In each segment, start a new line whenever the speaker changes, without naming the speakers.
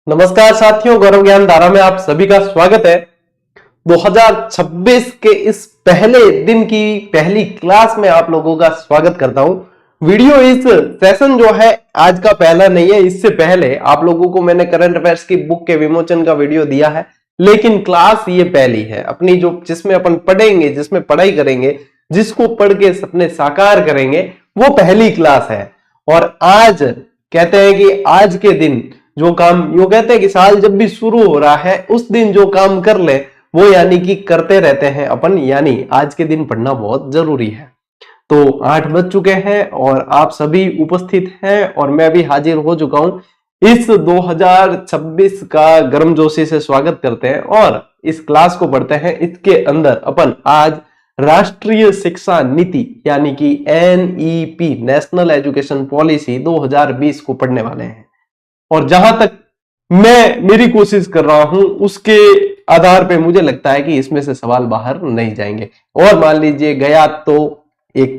नमस्कार साथियों, गौरव ज्ञान धारा में आप सभी का स्वागत है। 2026 के इस पहले दिन की पहली क्लास में आप लोगों का स्वागत करता हूं। वीडियो इस सेशन जो है आज का पहला नहीं है, इससे पहले आप लोगों को मैंने करंट अफेयर्स की बुक के विमोचन का वीडियो दिया है, लेकिन क्लास ये पहली है अपनी, जो जिसमें अपन पढ़ेंगे, जिसमें पढ़ाई करेंगे, जिसको पढ़ के सपने साकार करेंगे, वो पहली क्लास है। और आज कहते हैं कि आज के दिन जो काम, यूं कहते हैं कि साल जब भी शुरू हो रहा है उस दिन जो काम कर ले वो यानी कि करते रहते हैं अपन, यानी आज के दिन पढ़ना बहुत जरूरी है। तो 8 बज चुके हैं और आप सभी उपस्थित हैं और मैं भी हाजिर हो चुका हूं। इस 2026 का गर्मजोशी से स्वागत करते हैं और इस क्लास को पढ़ते हैं। इसके अंदर अपन आज राष्ट्रीय शिक्षा नीति यानी कि NEP नेशनल एजुकेशन पॉलिसी 2020 को पढ़ने वाले हैं। और जहां तक मैं मेरी कोशिश कर रहा हूं उसके आधार पे मुझे लगता है कि इसमें से सवाल बाहर नहीं जाएंगे। और मान लीजिए गया तो एक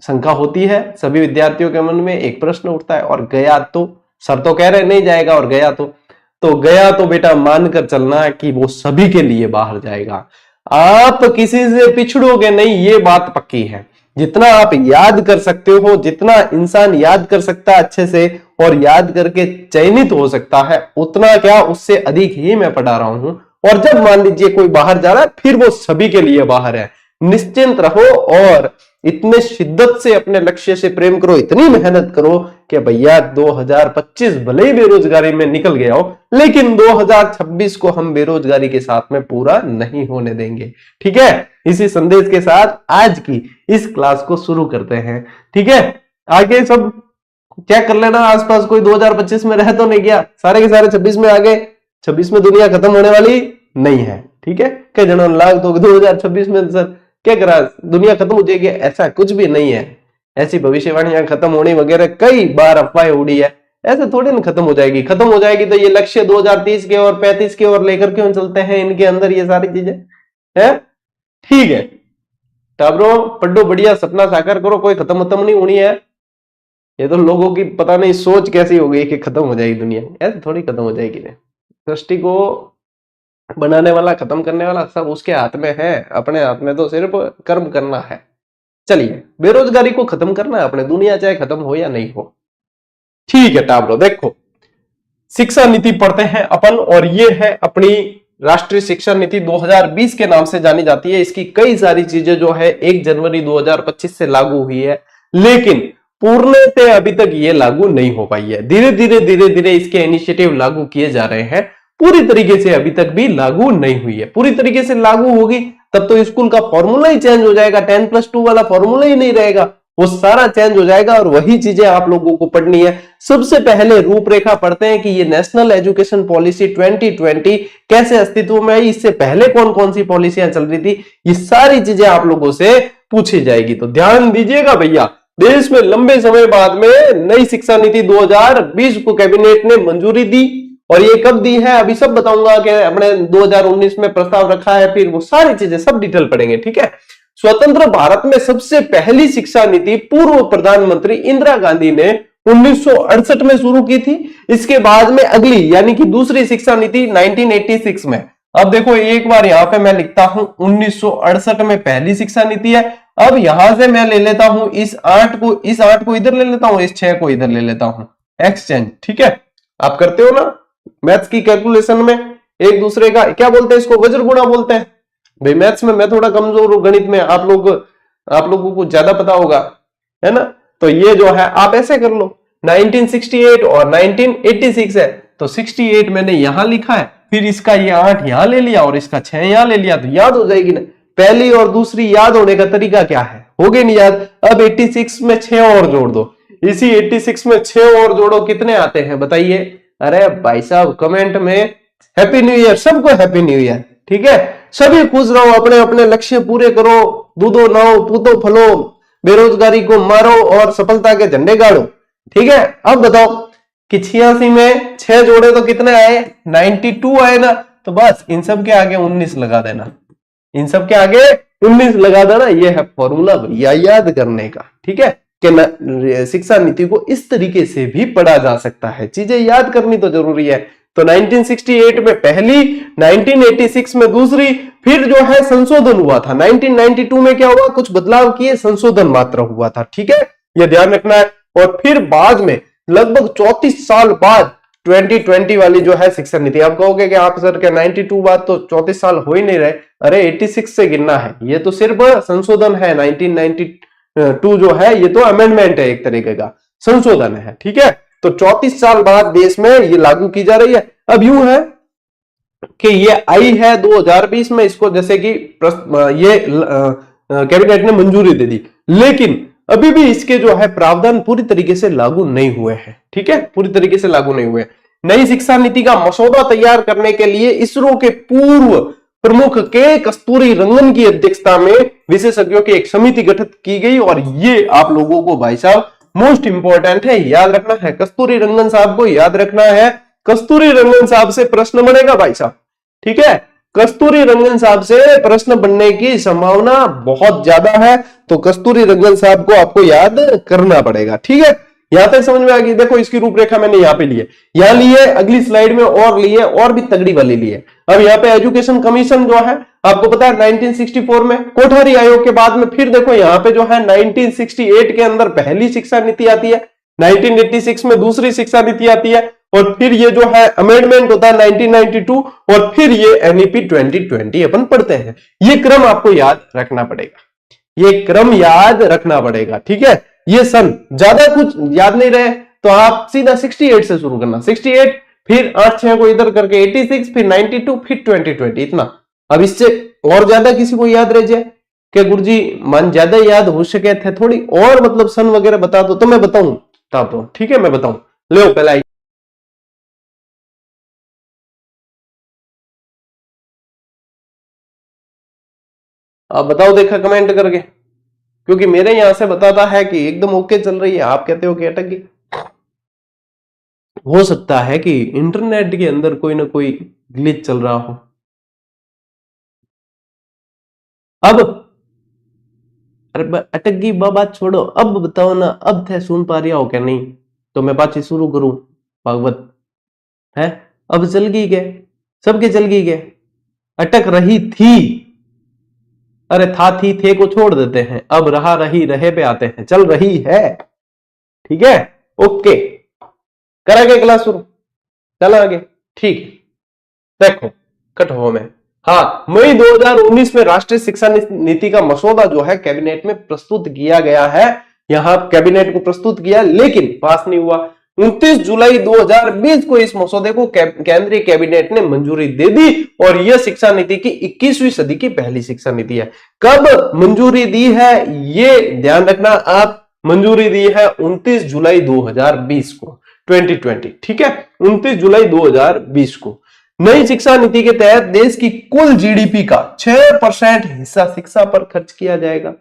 शंका होती है, सभी विद्यार्थियों के मन में एक प्रश्न उठता है, और गया तो सर तो कह रहे नहीं जाएगा, और गया तो गया तो बेटा मानकर चलना कि वो सभी के लिए बाहर जाएगा। आप किसी से पिछड़ोगे नहीं, ये बात पक्की है। जितना आप याद कर सकते हो, जितना इंसान याद कर सकता है अच्छे से और याद करके चयनित हो सकता है, उतना क्या उससे अधिक ही मैं पढ़ा रहा हूं। और जब मान लीजिए कोई बाहर जा रहा है, फिर वो सभी के लिए बाहर है। निश्चिंत रहो और इतने शिद्दत से अपने लक्ष्य से प्रेम करो, इतनी मेहनत करो कि भैया 2025 भले ही बेरोजगारी में निकल गया हो, लेकिन 2026 को हम बेरोजगारी के साथ में पूरा नहीं होने देंगे। ठीक है, इसी संदेश के साथ आज की इस क्लास को शुरू करते हैं। ठीक है, आगे सब चेक कर लेना, आसपास कोई 2025 में रह तो नहीं गया, सारे के सारे 26 में आ गए। 26 में दुनिया खत्म होने वाली नहीं है। ठीक है, कई जनों लाग तो 2026 में सर क्या करा, दुनिया खत्म हो जाएगी, ऐसा कुछ भी नहीं है। ऐसी भविष्यवाणियां खत्म होने वगैरह कई बार अफवाहें उड़ी है, ऐसे थोड़ी ना खत्म हो जाएगी। खत्म हो जाएगी तो ये लक्ष्य 2030 के और 35 के और लेकर क्यों चलते हैं, इनके अंदर ये सारी चीजें है। ठीक है टाबरो, पढ़ो बढ़िया, सपना साकार करो, कोई खत्म नहीं होनी है। ये तो लोगों की पता नहीं सोच कैसी हो गई कि खत्म हो जाएगी दुनिया, ऐसे थोड़ी खत्म हो जाएगी। सृष्टि को बनाने वाला, खत्म करने वाला सब उसके हाथ में है, अपने हाथ में तो सिर्फ कर्म करना है। चलिए, बेरोजगारी को खत्म करना है अपने, दुनिया चाहे खत्म हो या नहीं हो। ठीक है टाबरो, देखो शिक्षा नीति पढ़ते हैं अपन, और ये है अपनी राष्ट्रीय शिक्षा नीति 2020 के नाम से जानी जाती है। इसकी कई सारी चीजें जो है 1 जनवरी 2025 से लागू हुई है, लेकिन पूर्णतः अभी तक ये लागू नहीं हो पाई है। धीरे धीरे इसके इनिशिएटिव लागू किए जा रहे हैं, पूरी तरीके से अभी तक भी लागू नहीं हुई है। पूरी तरीके से लागू होगी तब तो स्कूल का फॉर्मूला ही चेंज हो जाएगा, 10+2 वाला फॉर्मूला ही नहीं रहेगा, वो सारा चेंज हो जाएगा और वही चीजें आप लोगों को पढ़नी है। सबसे पहले रूपरेखा पढ़ते हैं कि ये नेशनल एजुकेशन पॉलिसी 2020 कैसे अस्तित्व में आई, इससे पहले कौन कौन सी पॉलिसियां चल रही थी, ये सारी चीजें आप लोगों से पूछी जाएगी। तो ध्यान दीजिएगा भैया, देश में लंबे समय बाद में नई शिक्षा नीति 2020 को कैबिनेट ने मंजूरी दी, और ये कब दी है अभी सब बताऊंगा कि अपने 2019 में प्रस्ताव रखा है, फिर वो सारी चीजें सब डिटेल पढ़ेंगे। ठीक है, स्वतंत्र भारत में सबसे पहली शिक्षा नीति पूर्व प्रधानमंत्री इंदिरा गांधी ने 1968 में शुरू की थी। इसके बाद में अगली यानी कि दूसरी शिक्षा नीति 1986 में। अब देखो एक बार यहां पे मैं लिखता हूं 1968 में पहली शिक्षा नीति है। अब यहां से मैं ले लेता हूं इस 8 को इधर ले लेता हूं, इस 6 को इधर ले लेता हूं, एक्सचेंज। ठीक है, आप करते हो ना मैथ्स की कैलकुलेशन में, एक दूसरे का क्या बोलते हैं, इसको वज्र गुणा बोलते हैं। भाई मैथ्स में मैं थोड़ा कमजोर हूं, गणित में आप लोगों को ज्यादा पता होगा, है ना। तो ये जो है आप ऐसे कर लो, 1968 और 1986 है, तो 68 मैंने यहां लिखा है, फिर इसका ये 8 यहां ले लिया और इसका 6 यहां ले लिया, तो याद हो जाएगी ना। पहली और दूसरी याद होने का तरीका क्या है, हो गई नहीं याद। अब 86 में 6 और जोड़ दो, इसी 86 में 6 और जोड़ो, कितने आते हैं बताइए। अरे भाई साहब कमेंट में हैप्पी न्यू ईयर, सबको हैप्पी न्यू ईयर। ठीक है, सभी खुश रहो, अपने अपने लक्ष्य पूरे करो, दूधो नाओ पूतो फलो, बेरोजगारी को मारो और सफलता के झंडे गाड़ो। ठीक है, अब बताओ कि 86 में 6 जोड़े तो कितने आए, 92 आए ना। तो बस इन सब के आगे 19 लगा देना, इन सब के आगे 19 लगा देना, ये है फॉर्मूला भैया याद करने का। ठीक है, कि शिक्षा नीति को इस तरीके से भी पढ़ा जा सकता है, चीजें याद करनी तो जरूरी है। तो 1968 में पहली, 1986 में दूसरी, फिर जो है संशोधन हुआ था 1992 में, क्या हुआ, कुछ बदलाव किए, संशोधन मात्र हुआ था। ठीक है, यह ध्यान रखना है। और फिर बाद में लगभग 34 साल बाद 2020 वाली जो है शिक्षा नीति। आप कहोगे कि आप सर क्या 92 बाद तो 34 साल हो ही नहीं रहे, अरे 86 से गिनना है, ये तो सिर्फ संशोधन है। 1992 जो है ये तो अमेंडमेंट है, एक तरीके का संशोधन है। ठीक है, तो 34 साल बाद देश में ये लागू की जा रही है। अब यूं है कि ये आई है 2020 में, इसको जैसे कि ये कैबिनेट ने मंजूरी दे दी, लेकिन अभी भी इसके जो है प्रावधान पूरी तरीके से लागू नहीं हुए हैं। ठीक है, पूरी तरीके से लागू नहीं हुए। नई शिक्षा नीति का मसौदा तैयार करने के लिए इसरो के पूर्व प्रमुख के कस्तूरी रंगन की अध्यक्षता में विशेषज्ञों की एक समिति गठित की गई, और ये आप लोगों को भाई साहब मोस्ट इंपॉर्टेंट है, याद रखना है। कस्तूरी रंगन साहब को याद रखना है। कस्तूरी रंगन साहब से प्रश्न बनेगा भाई साहब। ठीक है, कस्तूरी रंगन साहब से प्रश्न बनने की संभावना बहुत ज्यादा है, तो कस्तूरी रंगन साहब को आपको याद करना पड़ेगा। ठीक है, यहां तक समझ में आ गई। देखो इसकी रूपरेखा मैंने यहाँ पे लिए, यहां लिए, अगली स्लाइड में और लिए, और भी तगड़ी वाली लिए। अब यहाँ पे एजुकेशन कमीशन जो है आपको पता है 1964 में, कोठारी आयोग के बाद में फिर देखो यहाँ पे जो है 1968 के अंदर पहली शिक्षा नीति आती है, 1986 में दूसरी शिक्षा नीति आती है, और फिर ये जो है अमेंडमेंट होता है 1992, और फिर ये एनईपी 2020 अपन पढ़ते हैं। ये क्रम आपको याद रखना पड़ेगा, ये क्रम याद रखना पड़ेगा। ठीक है, ये सन ज्यादा कुछ याद नहीं रहे तो आप सीधा 68 से शुरू करना, 68 फिर 8-6 को इधर करके 86, फिर 92, फिर 2020, इतना। अब इससे और ज्यादा किसी को याद रह जाए कि गुरुजी मन ज्यादा याद हो सके थे, थोड़ी और मतलब सन वगैरह बता दो तो मैं बताऊं तो। ठीक है, मैं बताऊं, लो पहला आप बताओ, देखा कमेंट करके, क्योंकि मेरे यहां से बताता है कि एकदम ओके चल रही है, आप कहते हो कि अटक गई। हो सकता है कि इंटरनेट के अंदर कोई ना कोई ग्लिच चल रहा हो। अब अरे अटक गई बात छोड़ो, अब बताओ ना, अब थे सुन पा रही हो क्या नहीं, तो मैं बातचीत शुरू करूं। भागवत है, अब चल गई क्या, सबके चल गई क्या, अटक रही थी, अरे था थी थे को छोड़ देते हैं, अब रहा रही रहे पे आते हैं, चल रही है। ठीक है, ओके, करेंगे क्लास शुरू, चल आगे। ठीक, देखो कट हो में, हाँ, मई 2019 में राष्ट्रीय शिक्षा नीति का मसौदा जो है कैबिनेट में प्रस्तुत किया गया है। यहां कैबिनेट को प्रस्तुत किया लेकिन पास नहीं हुआ। 29 जुलाई 2020 को इस मसौदे को केंद्रीय कैबिनेट ने मंजूरी दे दी, और यह शिक्षा नीति की 21वीं सदी की पहली शिक्षा नीति है। कब मंजूरी दी है ये ध्यान रखना आप, मंजूरी दी है 29 जुलाई 2020 को, 2020। ठीक है, 29 जुलाई 2020 को। नई शिक्षा नीति के तहत देश की कुल जीडीपी का 6% हिस्सा शिक्षा पर खर्च किया जाएगा।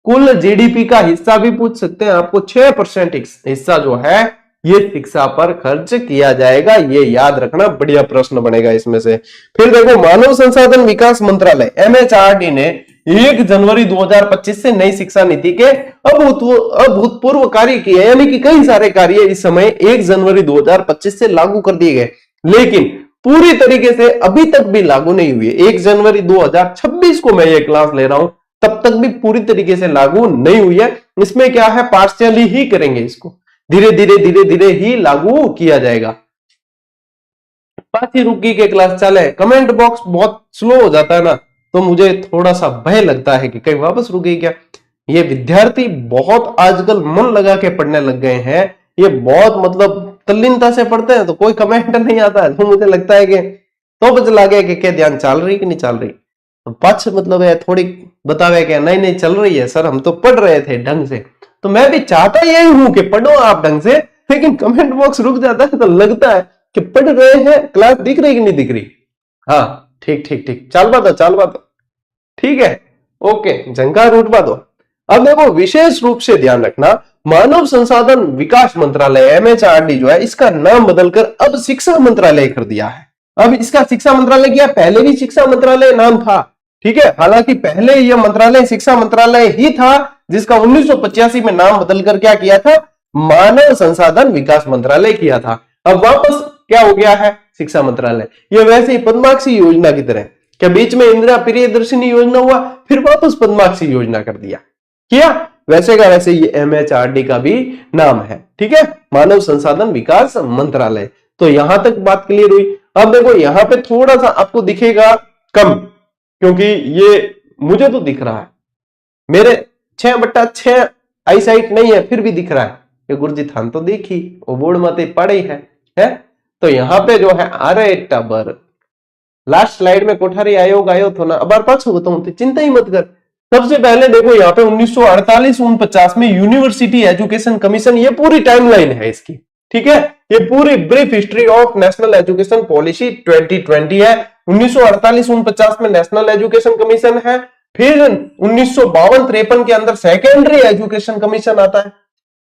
कुल जीडीपी का हिस्सा भी पूछ सकते हैं आपको, 6% हिस्सा जो है ये शिक्षा पर खर्च किया जाएगा, ये याद रखना, बढ़िया प्रश्न बनेगा इसमें से। फिर देखो, मानव संसाधन विकास मंत्रालय एमएचआरडी ने 1 जनवरी 2025 से नई शिक्षा नीति के अभूतपूर्व कार्य किए, यानी कि कई सारे कार्य इस समय 1 जनवरी 2025 से लागू कर दिए गए, लेकिन पूरी तरीके से अभी तक भी लागू नहीं हुई है। 1 जनवरी 2026 को मैं ये क्लास ले रहा हूं, तब तक भी पूरी तरीके से लागू नहीं हुई है। इसमें क्या है, पार्शियली ही करेंगे इसको, धीरे धीरे ही लागू किया जाएगा। बात ही रुकी के क्लास चले, कमेंट बॉक्स बहुत स्लो हो जाता है ना, तो मुझे थोड़ा सा भय लगता है कि कहीं वापस रुक गई क्या। ये विद्यार्थी बहुत आजकल मन लगा के पढ़ने लग गए हैं, ये बहुत मतलब तल्लीनता से पढ़ते हैं, तो कोई कमेंट नहीं आता है, तो मुझे लगता है कि तो पता चला गया कि क्या ध्यान चल रही कि नहीं चल रही। पक्ष मतलब है थोड़ी बतावे क्या, नहीं चल रही है सर, हम तो पढ़ रहे थे ढंग से। तो मैं भी चाहता यही हूं कि पढ़ो आप ढंग से, लेकिन कमेंट बॉक्स रुक जाता है तो लगता है कि पढ़ रहे हैं, क्लास दिख रही कि नहीं दिख रही। हाँ ठीक, चाल बात ठीक है, ओके, झंकार उठवा दो। अब देखो, विशेष रूप से ध्यान रखना, मानव संसाधन विकास मंत्रालय एमएचआरडी जो है, इसका नाम बदलकर अब शिक्षा मंत्रालय कर दिया है। अब इसका शिक्षा मंत्रालय क्या, पहले भी शिक्षा मंत्रालय नाम था। ठीक है, हालांकि पहले यह मंत्रालय शिक्षा मंत्रालय ही था, जिसका 1985 में नाम बदलकर क्या किया था, मानव संसाधन विकास मंत्रालय किया था। अब वापस क्या हो गया है? शिक्षा मंत्रालय। ये वैसे ही पद्माक्षी योजना की तरह, क्या बीच में इंदिरा प्रियदर्शिनी योजना हुआ, फिर वापस पद्माक्षी योजना कर दिया, किया वैसे का वैसे ये MHRD का भी नाम है, ठीक है, मानव संसाधन विकास मंत्रालय। तो यहां तक बात क्लियर हुई। अब देखो यहां पे थोड़ा सा आपको दिखेगा कम, क्योंकि ये मुझे तो दिख रहा है, मेरे 6/6 आई साइट नहीं है, फिर भी दिख रहा है कि गुरजी थान तो देखी वो बोर्ड मते पड़े है? तो यहां पे जो है अरे टबर लास्ट स्लाइड में कोठारी आयोग आयो तो ना, अब पाछो बताऊं, चिंता ही मत कर। सबसे पहले देखो यहाँ पे 1948-49 में यूनिवर्सिटी एजुकेशन कमीशन, ये पूरी टाइमलाइन है इसकी, ठीक है, ये पूरी brief history of national education policy 2020 है। 1948-49 में नेशनल एजुकेशन कमीशन है, फिर 1952-53 के अंदर सेकेंडरी एजुकेशन कमीशन आता है,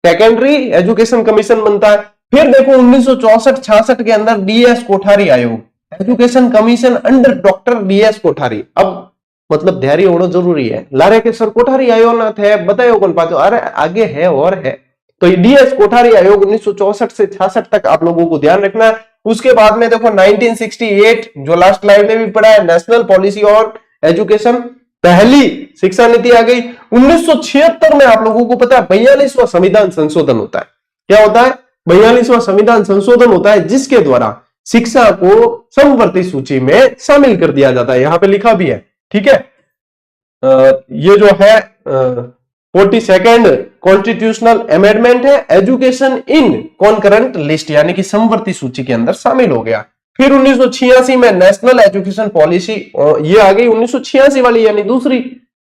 सेकेंडरी एजुकेशन कमीशन बनता है। फिर देखो 1964-66 के अंदर DS कोठारी आयोग, education commission under doctor DS Kothari. अब मतलब धैर्य होना जरूरी है, लारे के सर कोठारी आयोग ना थे बताओ कौन पाचो, अरे आगे है और है। तो DS कोठारी आयोग 1964 से 66 तक आप लोगों को ध्यान रखना है। उसके बाद में देखो 1968 जो लास्ट स्लाइड में भी पढ़ा है, नेशनल पॉलिसी ऑन एजुकेशन, पहली शिक्षा नीति आ गई। 1976 में आप लोगों को पता है 42वां संविधान संशोधन होता है। क्या होता है? 42वां संविधान संशोधन होता है, जिसके द्वारा शिक्षा को समवर्ती सूची में शामिल कर दिया जाता है। यहां पे लिखा भी है, ठीक है, ये जो है 42nd कॉन्स्टिट्यूशनल अमेंडमेंट है, एजुकेशन इन कॉन्करेंट लिस्ट यानी कि समवर्ती सूची के अंदर शामिल हो गया। फिर 1986 में नेशनल एजुकेशन पॉलिसी, ये आ गई 1986 वाली यानी दूसरी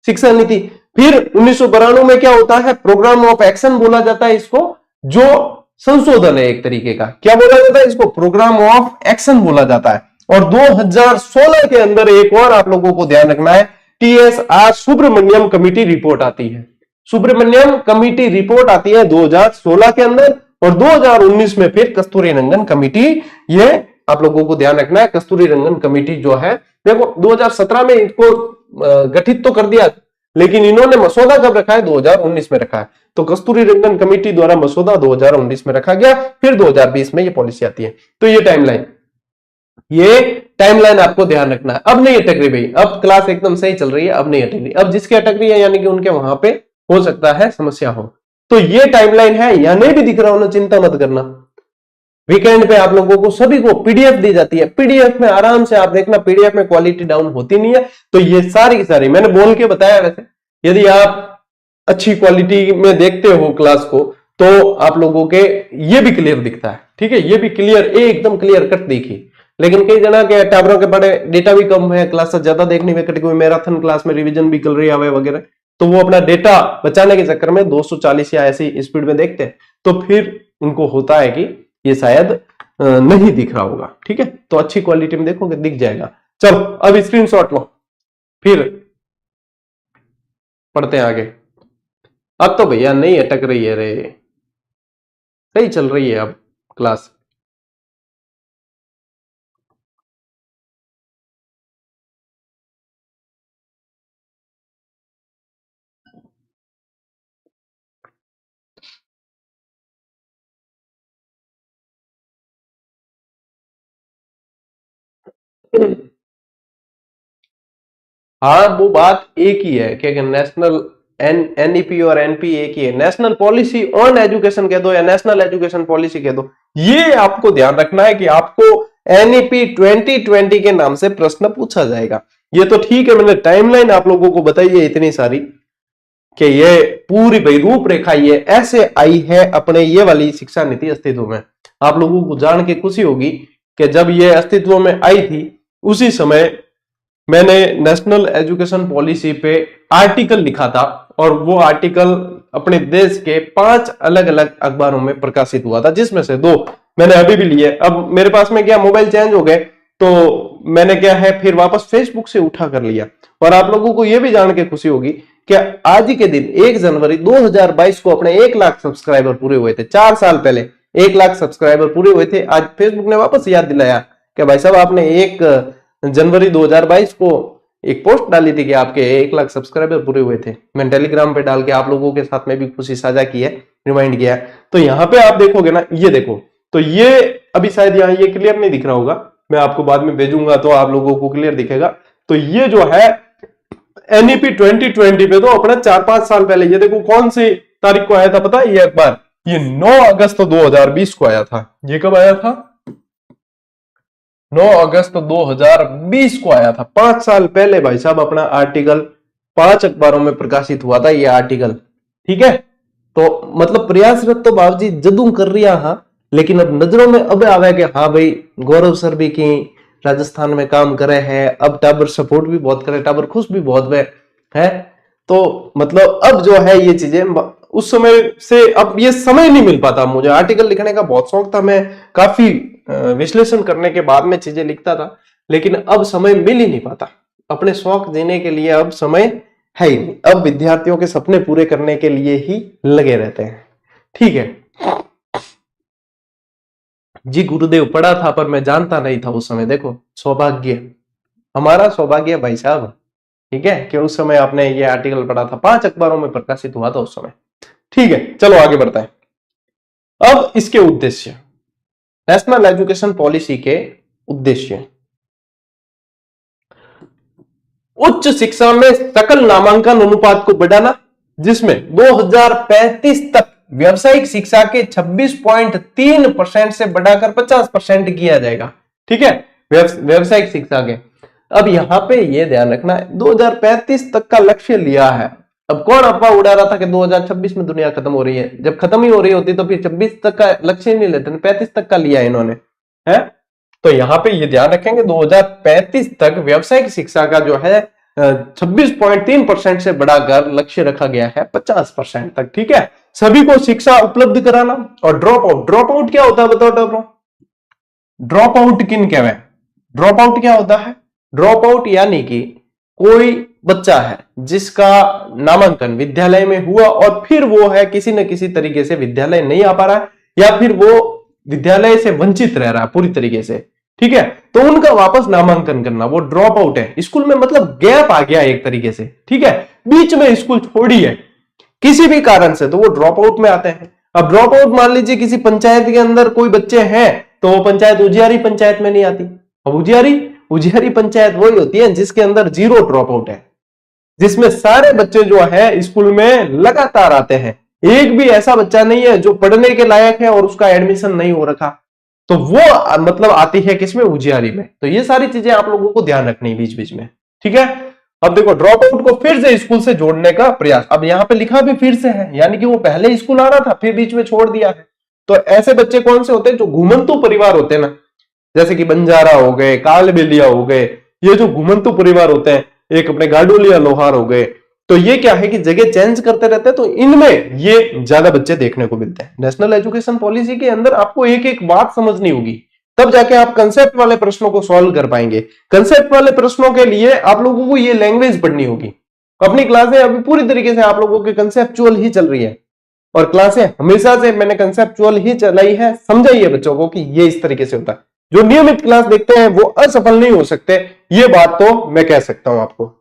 शिक्षा नीति। फिर 1992 में क्या होता है? प्रोग्राम ऑफ एक्शन बोला जाता है इसको, जो संशोधन है एक तरीके का। क्या बोला जाता है इसको? प्रोग्राम ऑफ एक्शन बोला जाता है। और 2016 के अंदर एक और आप लोगों को ध्यान रखना है, TSR सुब्रमण्यम कमेटी रिपोर्ट आती है, सुब्रमण्यम कमेटी रिपोर्ट आती है 2016 के अंदर। और 2019 में फिर कस्तूरी रंगन कमेटी, ये आप लोगों को ध्यान रखना है, कस्तूरी रंगन कमेटी जो है, देखो 2017 में इसको गठित तो कर दिया, लेकिन इन्होंने मसौदा कब रखा है? 2019 में रखा है। तो कस्तूरी रंगन कमेटी द्वारा मसौदा 2019 में रखा गया, फिर 2020 में ये पॉलिसी आती है। तो ये टाइमलाइन आपको ध्यान रखना है। अब नहीं अटक रही भाई, अब क्लास एकदम सही चल रही है, अब नहीं अटक रही। अब जिसके अटक रही है यानी कि उनके वहां पे हो सकता है समस्या हो। तो ये टाइमलाइन है, या नहीं भी दिख रहा हो ना, चिंता मत करना। वीकेंड पे आप लोगों को सभी को PDF दी जाती है, PDF में आराम से आप देखना, PDF में क्वालिटी डाउन होती नहीं है। तो ये सारी की सारी मैंने बोल के बताया। वैसे यदि आप अच्छी क्वालिटी में देखते हो क्लास को, तो आप लोगों के ये भी क्लियर दिखता है, ठीक है, ये भी क्लियर, एकदम क्लियर कट देखी। लेकिन कई जना के टाबरों के बड़े डेटा भी कम है, क्लास ज्यादा देखने में, कटी कोई मैराथन क्लास में रिवीजन भी चल रही है वगैरह, तो वो अपना डेटा बचाने के चक्कर में 240 या ऐसी स्पीड में देखते हैं, तो फिर उनको होता है कि ये शायद नहीं दिख रहा होगा, ठीक है। तो अच्छी क्वालिटी में देखोगे दिख जाएगा। चलो अब स्क्रीनशॉट लो, फिर पढ़ते हैं आगे। अब तो भैया नहीं अटक रही है रे, सही चल रही है अब क्लास। हाँ वो बात एक ही है कि नेशनल NEP और NP एक ही है, नेशनल पॉलिसी ऑन एजुकेशन कह दो या नेशनल एजुकेशन पॉलिसी कह दो। ये आपको ध्यान रखना है कि आपको NEP 2020 के नाम से प्रश्न पूछा जाएगा। ये तो ठीक है, मैंने टाइमलाइन आप लोगों को बताई है इतनी सारी कि ये पूरी भाई रूपरेखा ये ऐसे आई है अपने ये वाली शिक्षा नीति अस्तित्व में। आप लोगों को जान के खुशी होगी कि जब ये अस्तित्व में आई थी उसी समय मैंने नेशनल एजुकेशन पॉलिसी पे आर्टिकल लिखा था, और वो आर्टिकल अपने देश के 5 अलग अलग अखबारों में प्रकाशित हुआ था, जिसमें से 2 मैंने अभी भी लिए। अब मेरे पास में क्या मोबाइल चेंज हो गए, तो मैंने क्या है फिर वापस फेसबुक से उठा कर लिया। और आप लोगों को यह भी जान के खुशी होगी कि आज ही के दिन 1 जनवरी 2022 को अपने 1 लाख सब्सक्राइबर पूरे हुए थे। 4 साल पहले 1 लाख सब्सक्राइबर पूरे हुए थे। आज फेसबुक ने वापस याद दिलाया कि भाई साहब आपने 1 जनवरी 2022 को एक पोस्ट डाली थी कि आपके 1 लाख सब्सक्राइबर पूरे हुए थे। मैंने टेलीग्राम पे डाल के आप लोगों के साथ में भी खुशी साझा की है, रिमाइंड किया है। तो यहाँ पे आप देखोगे ना, ये देखो, तो ये अभी शायद यहाँ ये क्लियर नहीं दिख रहा होगा, मैं आपको बाद में भेजूंगा तो आप लोगों को क्लियर दिखेगा। तो ये जो है एनईपी 2020 पे तो अपना 4-5 साल पहले, ये देखो कौन सी तारीख को आया था पता है, ये एक बार ये 9 अगस्त 2020 को आया था। ये कब आया था? 9 अगस्त 2020 को आया था। 5 साल पहले भाई साहब अपना आर्टिकल 5 अखबारों में प्रकाशित हुआ था ये आर्टिकल। ठीक है, तो मतलब प्रयासरत तो बाबूजी जदू कर रहा हाँ, लेकिन अब नजरों में अब आवे कि हाँ भाई गौरव सर भी की राजस्थान में काम करे हैं, अब टाबर सपोर्ट भी बहुत करे, टाबर खुश भी बहुत है। तो मतलब अब जो है ये चीजें उस समय से अब ये समय नहीं मिल पाता। मुझे आर्टिकल लिखने का बहुत शौक था, मैं काफी विश्लेषण करने के बाद में चीजें लिखता था, लेकिन अब समय मिल ही नहीं पाता। अपने शौक देने के लिए अब समय है ही नहीं, अब विद्यार्थियों के सपने पूरे करने के लिए ही लगे रहते हैं। ठीक है जी, गुरुदेव पढ़ा था पर मैं जानता नहीं था उस समय। देखो सौभाग्य, हमारा सौभाग्य भाई साहब, ठीक है, कि उस समय आपने ये आर्टिकल पढ़ा था, 5 अखबारों में प्रकाशित हुआ था उस समय। ठीक है, चलो आगे बढ़ते हैं। अब इसके उद्देश्य, नेशनल एजुकेशन पॉलिसी के उद्देश्य, उच्च शिक्षा में सकल नामांकन अनुपात को बढ़ाना, जिसमें 2035 तक व्यावसायिक शिक्षा के 26.3% से बढ़ाकर 50% किया जाएगा। ठीक है, व्यावसायिक शिक्षा के। अब यहां पे ये ध्यान रखना है 2035 तक का लक्ष्य लिया है। अब कौन अफवाह उड़ा रहा था कि 2026 में दुनिया खत्म हो रही है, जब खत्म ही हो रही होती तो फिर 26 तक का लक्ष्य नहीं लेते, 35 तक का लिया इन्होंने, है। तो यहां पे ये ध्यान रखेंगे 2035 तक व्यावसायिक शिक्षा का जो है 26.3% से बढ़ाकर लक्ष्य रखा गया है 50% तक। ठीक है, सभी को शिक्षा उपलब्ध कराना। और ड्रॉप आउट क्या होता है बताओ? ड्रॉप आउट किन कहवे? ड्रॉप आउट क्या होता है? ड्रॉप आउट यानी कि कोई बच्चा है जिसका नामांकन विद्यालय में हुआ और फिर वो है किसी न किसी तरीके से विद्यालय नहीं आ पा रहा है, या फिर वो विद्यालय से वंचित रह रहा है पूरी तरीके से। ठीक है, तो उनका वापस नामांकन करना, वो ड्रॉप आउट है। स्कूल में मतलब गैप आ गया एक तरीके से। ठीक है, बीच में स्कूल छोड़ी है किसी भी कारण से, तो वो ड्रॉप आउट में आते हैं। अब ड्रॉप आउट मान लीजिए किसी पंचायत के अंदर कोई बच्चे हैं, तो वो पंचायत उजियारी पंचायत में नहीं आती। अब उजियारी पंचायत वही होती है जिसके अंदर 0 ड्रॉप आउट है, जिसमें सारे बच्चे जो है स्कूल में लगातार आते हैं, एक भी ऐसा बच्चा नहीं है जो पढ़ने के लायक है और उसका एडमिशन नहीं हो रखा। तो वो मतलब आती है किसमें? उजियारी में। तो ये सारी चीजें आप लोगों को ध्यान रखनी बीच बीच में। ठीक है, अब देखो ड्रॉप आउट को फिर से स्कूल से जोड़ने का प्रयास। अब यहां पे लिखा भी फिर से है, यानी कि वो पहले स्कूल आ रहा था फिर बीच में छोड़ दिया है। तो ऐसे बच्चे कौन से होते हैं? जो घुमंतु परिवार होते हैं ना, जैसे कि बंजारा हो गए, कालबेलिया हो गए, ये जो घुमंतु परिवार होते हैं, एक अपने गाडोलिया लोहार हो गए, तो ये क्या है कि जगह चेंज करते रहते हैं, तो इनमें ये ज्यादा बच्चे देखने को मिलते हैं। नेशनल एजुकेशन पॉलिसी के अंदर आपको एक एक बात समझनी होगी, तब जाके आप कंसेप्ट वाले प्रश्नों को सॉल्व कर पाएंगे। कंसेप्ट वाले प्रश्नों के लिए आप लोगों को ये लैंग्वेज पढ़नी होगी। अपनी क्लासें अभी पूरी तरीके से आप लोगों के कंसेप्चुअल ही चल रही है, और क्लासें हमेशा से मैंने कंसेप्चुअल ही चलाई है, समझाई है बच्चों को कि ये इस तरीके से होता है। जो नियमित क्लास देखते हैं वो असफल नहीं हो सकते, ये बात तो मैं कह सकता हूं आपको।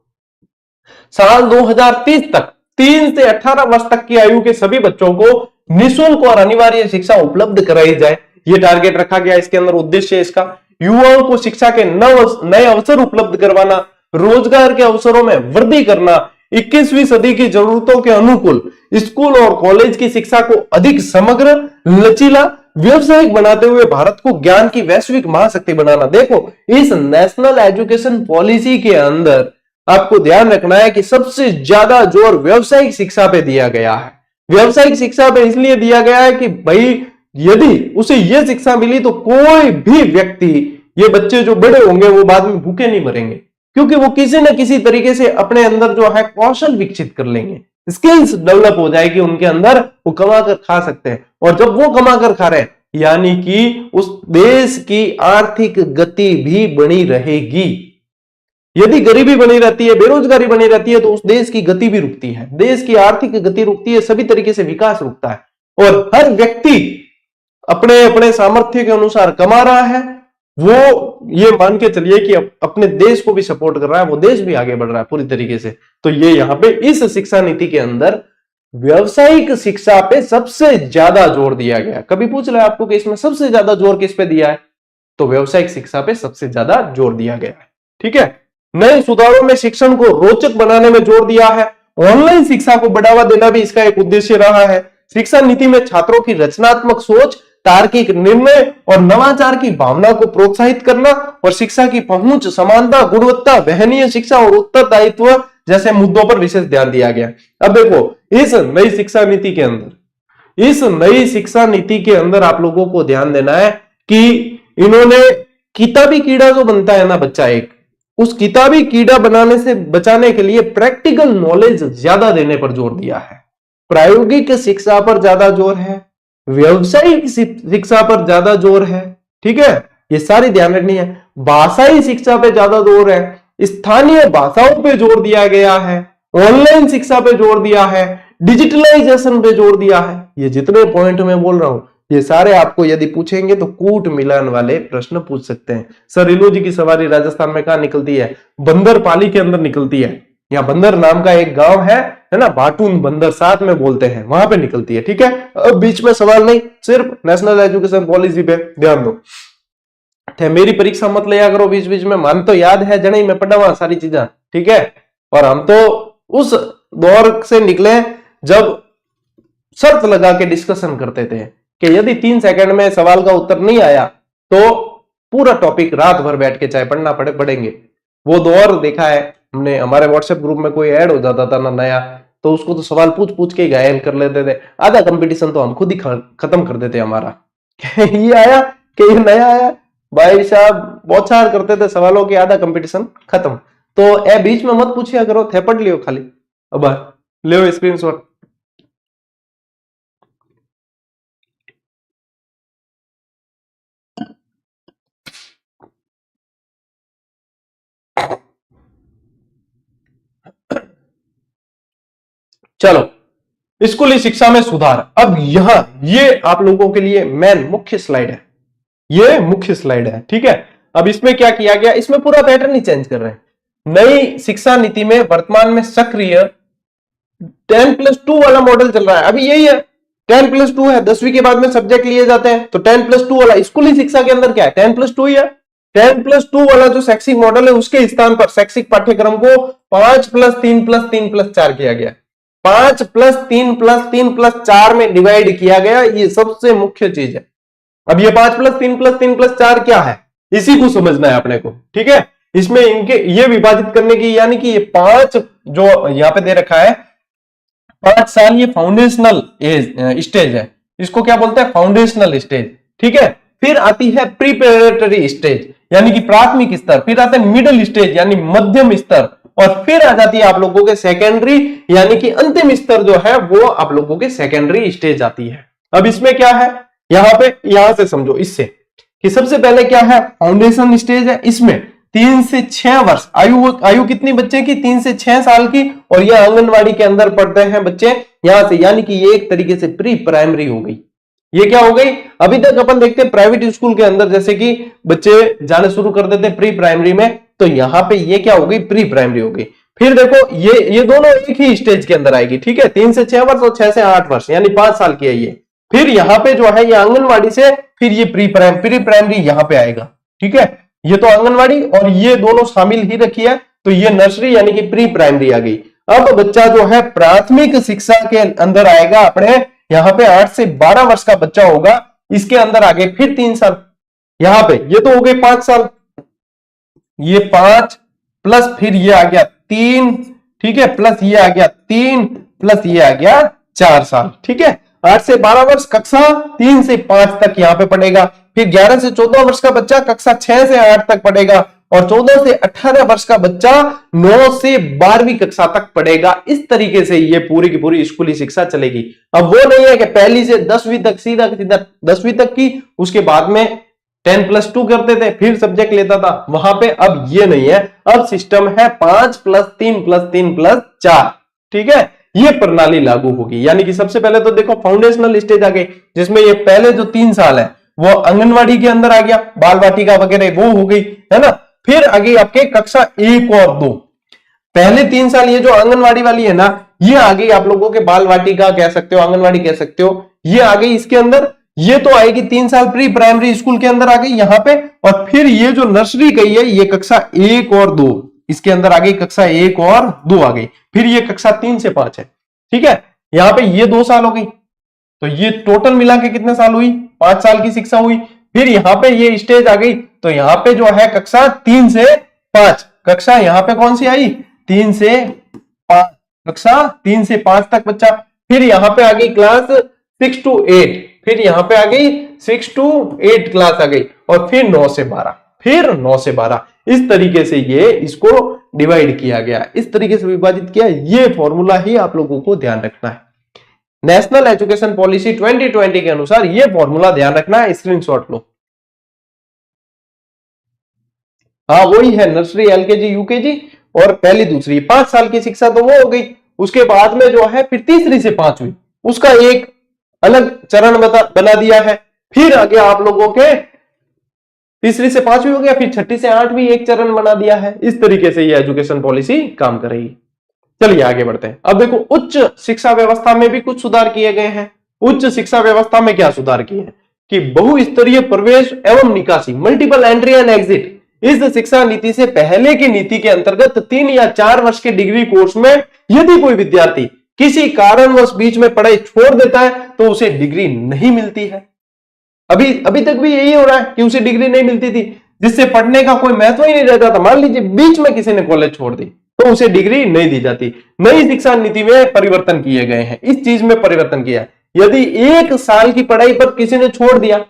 साल 2030 तक 3 से 18 वर्ष तक की आयु के सभी बच्चों को निःशुल्क और अनिवार्य शिक्षा उपलब्ध कराई जाए, ये टारगेट रखा गया। इसके अंदर उद्देश्य इसका युवाओं को शिक्षा के नए अवसर उपलब्ध करवाना, रोजगार के अवसरों में वृद्धि करना, 21वीं सदी की जरूरतों के अनुकूल स्कूल और कॉलेज की शिक्षा को अधिक समग्र, लचीला, व्यवसायिक बनाते हुए भारत को ज्ञान की वैश्विक महाशक्ति बनाना। देखो इस नेशनल एजुकेशन पॉलिसी के अंदर आपको ध्यान रखना है कि सबसे ज्यादा जोर व्यवसायिक शिक्षा पे दिया गया है। व्यवसायिक शिक्षा पे इसलिए दिया गया है कि भाई यदि उसे यह शिक्षा मिली तो कोई भी व्यक्ति, ये बच्चे जो बड़े होंगे वो बाद में भूखे नहीं मरेंगे, क्योंकि वो किसी न किसी तरीके से अपने अंदर जो है कौशल विकसित कर लेंगे, स्किल्स डेवलप हो जाएगी उनके अंदर, वो कमा कर खा सकते हैं। और जब वो कमा कर खा रहे हैं यानी कि उस देश की आर्थिक गति भी बनी रहेगी। यदि गरीबी बनी रहती है, बेरोजगारी बनी रहती है, तो उस देश की गति भी रुकती है, देश की आर्थिक गति रुकती है, सभी तरीके से विकास रुकता है। और हर व्यक्ति अपने अपने सामर्थ्य के अनुसार कमा रहा है, वो ये मान के चलिए कि अपने देश को भी सपोर्ट कर रहा है, वो देश भी आगे बढ़ रहा है पूरी तरीके से। तो ये यहाँ पे इस शिक्षा नीति के अंदर व्यवसायिक शिक्षा पे सबसे ज्यादा जोर दिया गया। कभी पूछ रहे आपको कि इसमें सबसे ज्यादा जोर किस पे दिया है, तो व्यवसायिक शिक्षा पे सबसे ज्यादा जोर दिया गया है। ठीक है, नए सुधारों में शिक्षण को रोचक बनाने में जोर दिया है। ऑनलाइन शिक्षा को बढ़ावा देना भी इसका एक उद्देश्य रहा है। शिक्षा नीति में छात्रों की रचनात्मक सोच, तार्किक निर्णय और नवाचार की भावना को प्रोत्साहित करना और शिक्षा की पहुंच, समानता, गुणवत्ता, वहनीय शिक्षा और उत्तरदायित्व जैसे मुद्दों पर विशेष ध्यान दिया गया। अब देखो, इस नई शिक्षा नीति के अंदर आप लोगों को ध्यान देना है कि इन्होंने किताबी कीड़ा जो बनता है ना बच्चा, एक उस किताबी कीड़ा बनाने से बचाने के लिए प्रैक्टिकल नॉलेज ज्यादा देने पर जोर दिया है। प्रायोगिक शिक्षा पर ज्यादा जोर है, व्यवसायिक शिक्षा पर ज्यादा जोर है। ठीक है, ये सारी ध्यान रखनी है। भाषाई शिक्षा पे ज्यादा जोर है, स्थानीय भाषाओं पे जोर दिया गया है, ऑनलाइन शिक्षा पे जोर दिया है, डिजिटलाइजेशन पे जोर दिया है। ये जितने पॉइंट मैं बोल रहा हूं, ये सारे आपको यदि पूछेंगे तो कूट मिलान वाले प्रश्न पूछ सकते हैं। सर इलोजी की सवारी राजस्थान में कहां निकलती है? बंदरपाली के अंदर निकलती है। यहाँ बंदर नाम का एक गांव है ना, भाटून बंदर साथ में बोलते हैं, वहां पे निकलती है। ठीक है, अब बीच में सवाल नहीं, सिर्फ नेशनल एजुकेशन पॉलिसी पे ध्यान दो। मेरी परीक्षा मत लिया करो बीच बीच में, मन तो याद है जने मैं पढ़ा हुआ सारी चीजें। ठीक है, और हम तो उस दौर से निकले जब शर्त लगा के डिस्कशन करते थे कि यदि 3 सेकंड में सवाल का उत्तर नहीं आया तो पूरा टॉपिक रात भर बैठ के चाहे पढ़ना पड़ेंगे। वो दौर देखा है हमने। हमारे व्हाट्सएप ग्रुप में कोई ऐड हो जाता था ना नया, तो उसको तो सवाल पूछ पूछ के घायल कर लेते थे। आधा कंपटीशन तो हम खुद ही खत्म कर देते हमारा। ये आया कि ये नया आया, भाई साहब बौछार करते थे सवालों के, आधा कंपटीशन खत्म। तो ए बीच में मत पूछिया करो, थे पढ़ लियो खाली। अब ले स्क्रीनशॉट। चलो, स्कूली शिक्षा में सुधार। अब यहां ये आप लोगों के लिए मेन मुख्य स्लाइड है, ये मुख्य स्लाइड है। ठीक है, अब इसमें क्या किया गया, इसमें पूरा पैटर्न ही चेंज कर रहे हैं। नई शिक्षा नीति में वर्तमान में सक्रिय 10+2 वाला मॉडल चल रहा है। अभी यही है, 10+2 है। 10वीं के बाद में सब्जेक्ट लिए जाते हैं, तो 10+2 वाला स्कूली शिक्षा के अंदर क्या है, 10+2 ही है। 10+2 वाला जो शैक्षिक मॉडल है उसके स्थान पर शैक्षिक पाठ्यक्रम को 5+3+3+4 किया गया। 5+3+3+4 में डिवाइड किया गया, ये सबसे मुख्य चीज है। अब ये 5+3+3+4 क्या है, इसी को समझना है अपने को। ठीक है, इसमें इनके ये विभाजित करने की, यानी कि ये 5 जो यहां पे दे रखा है 5 साल, ये फाउंडेशनल स्टेज है। इसको क्या बोलते हैं, फाउंडेशनल स्टेज। ठीक है, फिर आती है प्रीपरेटरी स्टेज यानी कि प्राथमिक स्तर, फिर आता है मिडिल स्टेज यानी मध्यम स्तर, और फिर आ जाती है आप लोगों के सेकेंडरी यानी कि अंतिम स्तर जो है वो आप लोगों के सेकेंडरी स्टेज आती है। अब इसमें क्या है, यहां से समझो इससे कि सबसे पहले क्या है, फाउंडेशन स्टेज है। इसमें 3 से 6 वर्ष आयु कितनी बच्चे की, 3 से 6 साल की, और ये आंगनवाड़ी के अंदर पढ़ते हैं बच्चे यहां से, यानी कि ये एक तरीके से प्री प्राइमरी हो गई। ये क्या हो गई, अभी तक अपन देखते हैं प्राइवेट स्कूल के अंदर जैसे कि बच्चे जाने शुरू कर देते प्री प्राइमरी में, तो यहां पे ये क्या हो गई, प्री प्राइमरी हो गई। फिर देखो ये दोनों एक ही स्टेज के अंदर आएगी। ठीक है, 3 से 6 वर्ष और 6 से 8 वर्ष यानी 5 साल की है ये। फिर यहाँ पे जो है ये आंगनवाड़ी से फिर ये प्री प्राइमरी यहाँ पे आएगा। ठीक है, ये तो आंगनवाड़ी और ये दोनों शामिल ही रखी है, तो ये नर्सरी यानी कि प्री प्राइमरी आ गई। अब बच्चा जो है प्राथमिक शिक्षा के अंदर आएगा अपने, यहाँ पे 8 से 12 वर्ष का बच्चा होगा। इसके अंदर आगे फिर 3 साल, यहाँ पे ये तो हो गए 5 साल, ये 5 प्लस फिर ये आ गया 3, ठीक है, प्लस ये आ गया 3 प्लस ये आ गया 4 साल। ठीक है, 8 से 12 वर्ष कक्षा 3 से 5 तक यहां पे पढ़ेगा। फिर 11 से 14 वर्ष का बच्चा कक्षा 6 से 8 तक पढ़ेगा, और 14 से 18 वर्ष का बच्चा 9 से 12वीं कक्षा तक पढ़ेगा। इस तरीके से ये पूरी की पूरी स्कूली शिक्षा चलेगी। अब वो नहीं है कि पहली से 10वीं तक सीधा 10वीं तक की, उसके बाद में 10+2 करते थे फिर सब्जेक्ट लेता था वहां पे। अब ये नहीं है, अब सिस्टम है 5+3+3+4। ठीक है, ये प्रणाली लागू होगी। यानी कि सबसे पहले तो देखो फाउंडेशनल स्टेज आ गई, जिसमें ये पहले जो 3 साल है वो आंगनवाड़ी के अंदर आ गया, बाल वाटिका वगैरह वो हो गई, है ना। फिर आगे आपके कक्षा 1 और 2, पहले 3 साल ये जो आंगनवाड़ी वाली है ना, ये आ गई आप लोगों के बाल वाटिका कह सकते हो, आंगनवाड़ी कह सकते हो, ये आ गई इसके अंदर। ये तो आएगी 3 साल प्री प्राइमरी स्कूल के अंदर आ गई यहां पे। और फिर ये जो नर्सरी गई है ये कक्षा 1 और 2 इसके अंदर आ गई, कक्षा 1 और 2 आ गई। फिर ये कक्षा 3 से 5 है, ठीक है। यहां पे ये 2 साल हो गई, तो ये टोटल मिला के कितने साल हुई, 5 साल की शिक्षा हुई। फिर यहां पे ये स्टेज आ गई, तो यहां पे जो है कक्षा 3 से 5, कक्षा यहां पे कौन सी आई, 3 से 5, कक्षा 3 से 5 तक बच्चा। फिर यहां पे आ गई क्लास 6 to 8, फिर यहां पे आ गई 6 to 8 क्लास आ गई। और फिर 9 से 12, फिर 9 से 12, इस तरीके से ये इसको डिवाइड किया गया, इस तरीके से विभाजित किया। ये फॉर्मूला ही आप लोगों को ध्यान रखना है। नेशनल एजुकेशन पॉलिसी 2020 के अनुसार ये फॉर्मूला ध्यान रखना है, स्क्रीनशॉट लो। हाँ वही है, नर्सरी, एलकेजी, यूकेजी और पहली दूसरी 5 साल की शिक्षा तो वो हो गई। उसके बाद में जो है फिर तीसरी से 5 हुई, उसका एक अलग चरण बना दिया है। फिर आगे आप लोगों के तीसरी से 5वीं हो गया, फिर छठी से 8वीं एक चरण बना दिया है। इस तरीके से ये एजुकेशन पॉलिसी काम करेगी। चलिए आगे बढ़ते हैं। अब देखो उच्च शिक्षा व्यवस्था में भी कुछ सुधार किए गए हैं। उच्च शिक्षा व्यवस्था में क्या सुधार किए हैं कि बहुस्तरीय प्रवेश एवं निकासी, मल्टीपल एंट्री एंड एग्जिट। इस शिक्षा नीति से पहले की नीति के अंतर्गत 3 या 4 वर्ष के डिग्री कोर्स में यदि कोई विद्यार्थी किसी कारणवश बीच में पढ़ाई छोड़ देता है तो उसे डिग्री नहीं मिलती है। अभी तक भी यही हो रहा है कि उसे डिग्री नहीं मिलती थी, जिससे पढ़ने का कोई महत्व ही नहीं रहता था। मान लीजिए बीच में किसी ने कॉलेज छोड़ दी तो उसे डिग्री नहीं दी जाती। नई शिक्षा नीति में परिवर्तन किए गए हैं, इस चीज में परिवर्तन किया। यदि 1 साल की पढ़ाई पर किसी ने छोड़ दिया,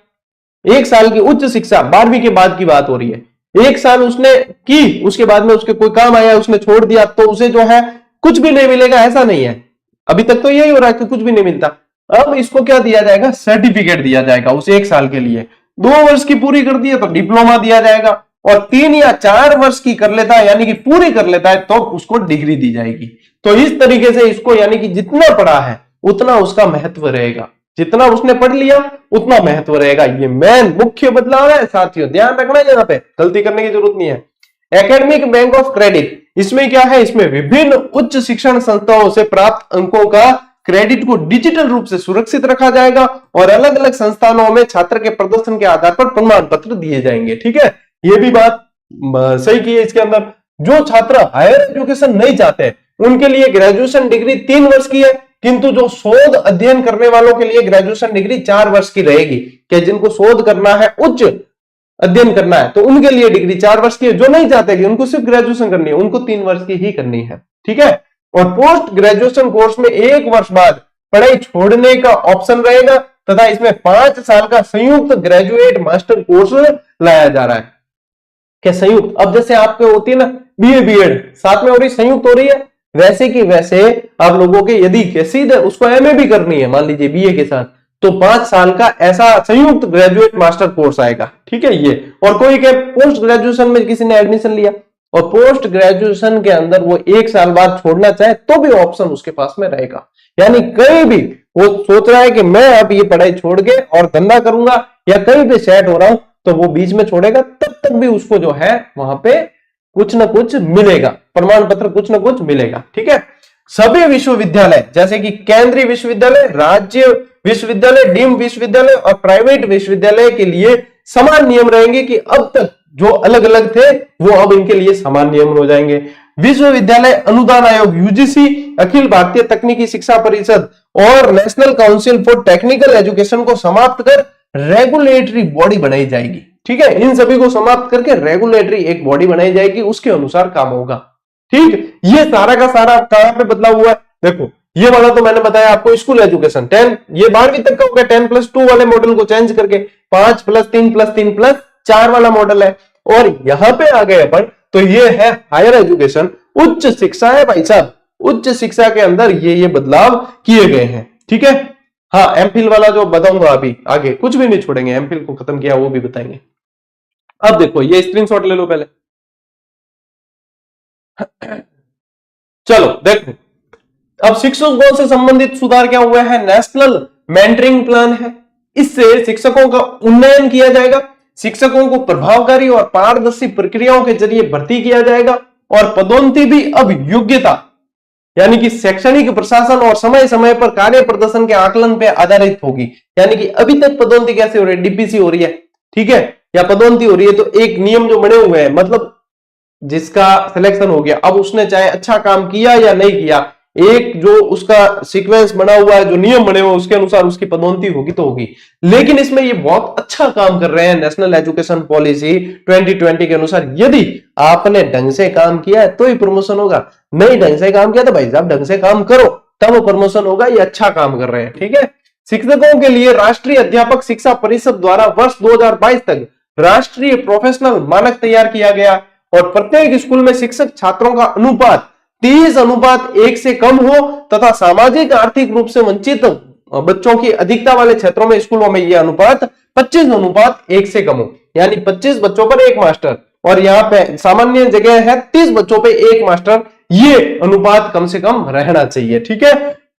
1 साल की उच्च शिक्षा 12वीं के बाद की बात हो रही है, 1 साल उसने की, उसके बाद में उसके कोई काम आया, उसने छोड़ दिया, तो उसे जो है कुछ भी नहीं मिलेगा, ऐसा नहीं है। अभी तक तो यही हो रहा है कि कुछ भी नहीं मिलता। अब इसको क्या दिया जाएगा, सर्टिफिकेट दिया जाएगा उस 1 साल के लिए। 2 वर्ष की पूरी कर दी है तो डिप्लोमा दिया जाएगा, और 3 या 4 वर्ष की कर लेता है यानी कि पूरी कर लेता है तो उसको डिग्री दी जाएगी। तो इस तरीके से इसको यानी कि जितना पढ़ा है उतना उसका महत्व रहेगा, जितना उसने पढ़ लिया उतना महत्व रहेगा। ये मेन मुख्य बदलाव है साथियों, ध्यान रखना है, यहाँ पे गलती करने की जरूरत नहीं है। एकेडमिक बैंक ऑफ क्रेडिट, इसमें क्या है, इसमें विभिन्न उच्च शिक्षण संस्थाओं से प्राप्त अंकों का क्रेडिट को डिजिटल रूप से सुरक्षित रखा जाएगा और अलग अलग संस्थानों में छात्र के प्रदर्शन के आधार पर प्रमाण पत्र दिए जाएंगे। ठीक है, ये भी बात सही की है। इसके अंदर जो छात्र हायर एजुकेशन नहीं चाहते उनके लिए ग्रेजुएशन डिग्री 3 वर्ष की है, किंतु जो शोध अध्ययन करने वालों के लिए ग्रेजुएशन डिग्री 4 वर्ष की रहेगी। कि जिनको शोध करना है, उच्च अध्ययन करना है, तो उनके लिए डिग्री 4 वर्ष की है। जो नहीं चाहते कि उनको सिर्फ ग्रेजुएशन करनी है, उनको 3 वर्ष की ही करनी है। ठीक है, और पोस्ट ग्रेजुएशन कोर्स में 1 वर्ष बाद पढ़ाई छोड़ने का ऑप्शन रहेगा तथा इसमें 5 साल का संयुक्त ग्रेजुएट मास्टर कोर्स लाया जा रहा है। क्या संयुक्त, अब जैसे आपके होती है ना बीए बीएड साथ में हो रही, संयुक्त हो रही है, वैसे कि वैसे आप लोगों के यदि सीधे उसको एमए भी करनी है मान लीजिए बीए के साथ, तो 5 साल का ऐसा संयुक्त ग्रेजुएट मास्टर कोर्स आएगा। ठीक है, ये और कोई के पोस्ट ग्रेजुएशन में किसी ने एडमिशन लिया और पोस्ट ग्रेजुएशन के अंदर वो 1 साल बाद छोड़ना चाहे तो भी ऑप्शन उसके पास में रहेगा। यानी कहीं भी वो सोच रहा है कि मैं अब ये पढ़ाई छोड़ के और धंधा करूंगा या कहीं पे सेट हो रहा हूं, तो वो बीच में छोड़ेगा, तब तक भी उसको जो है वहां पे कुछ ना कुछ मिलेगा, प्रमाण पत्र कुछ ना कुछ मिलेगा। ठीक है, सभी विश्वविद्यालय जैसे कि केंद्रीय विश्वविद्यालय, राज्य विश्वविद्यालय, डीम्ड विश्वविद्यालय और प्राइवेट विश्वविद्यालय के लिए समान नियम रहेंगे कि अब तक जो अलग अलग थे वो अब इनके लिए समान नियम हो जाएंगे। विश्वविद्यालय अनुदान आयोग यूजीसी, अखिल भारतीय तकनीकी शिक्षा परिषद और national council for technical education को समाप्त कर रेगुलेटरी बॉडी बनाई जाएगी। ठीक है, इन सभी को समाप्त करके रेगुलेटरी एक बॉडी बनाई जाएगी, उसके अनुसार काम होगा। ठीक, ये सारा का सारा कहां पे बदलाव हुआ है, देखो ये वाला तो मैंने बताया आपको स्कूल एजुकेशन 10, ये 12वीं तक का हो गया 10+2 वाले मॉडल को चेंज करके 5+3+3+4 वाला मॉडल है। और यहां पे आ गए अपन, तो ये है हायर एजुकेशन, उच्च शिक्षा है भाई साहब। उच्च शिक्षा के अंदर ये बदलाव किए गए हैं। ठीक है, हाँ एमफिल वाला जो बताऊंगा अभी आगे, कुछ भी नहीं छोड़ेंगे, एमफिल को खत्म किया वो भी बताएंगे। अब देखो ये स्क्रीनशॉट ले लो पहले। चलो देखो, अब शिक्षकों से संबंधित सुधार क्या हुआ है, नेशनल मेंटरिंग प्लान है। इससे शिक्षकों का उन्नयन किया जाएगा, शिक्षकों को प्रभावकारी और पारदर्शी प्रक्रियाओं के जरिए भर्ती किया जाएगा और पदोन्नति भी अब योग्यता यानी कि शैक्षणिक प्रशासन और समय समय पर कार्य प्रदर्शन के आकलन पे आधारित होगी। यानी कि अभी तक पदोन्नति कैसे हो रही है, डीपीसी हो रही है, ठीक है, या पदोन्नति हो रही है, तो एक नियम जो बने हुए हैं, मतलब जिसका सिलेक्शन हो गया, अब उसने चाहे अच्छा काम किया या नहीं किया, एक जो उसका सीक्वेंस बना हुआ है, जो नियम बने हुए उसके अनुसार उसकी पदोन्नति होगी तो होगी। लेकिन इसमें ये बहुत अच्छा काम कर रहे हैं नेशनल एजुकेशन पॉलिसी 2020 के अनुसार, यदि आपने ढंग से काम किया है तो ही प्रमोशन होगा, नहीं ढंग से काम किया तो भाई साहब ढंग से काम करो तब प्रमोशन होगा। ये अच्छा काम कर रहे हैं, ठीक है। शिक्षकों के लिए राष्ट्रीय अध्यापक शिक्षा परिषद द्वारा वर्ष 2022 तक राष्ट्रीय प्रोफेशनल मानक तैयार किया गया और प्रत्येक स्कूल में शिक्षक छात्रों का अनुपात 30:1 से कम हो तथा सामाजिक आर्थिक रूप से वंचित बच्चों की अधिकता वाले क्षेत्रों में स्कूलों में यह अनुपात 25:1 से कम हो, यानी 25 बच्चों पर एक मास्टर, और यहाँ पे सामान्य जगह है 30 बच्चों पे एक मास्टर, ये अनुपात कम से कम रहना चाहिए, ठीक है।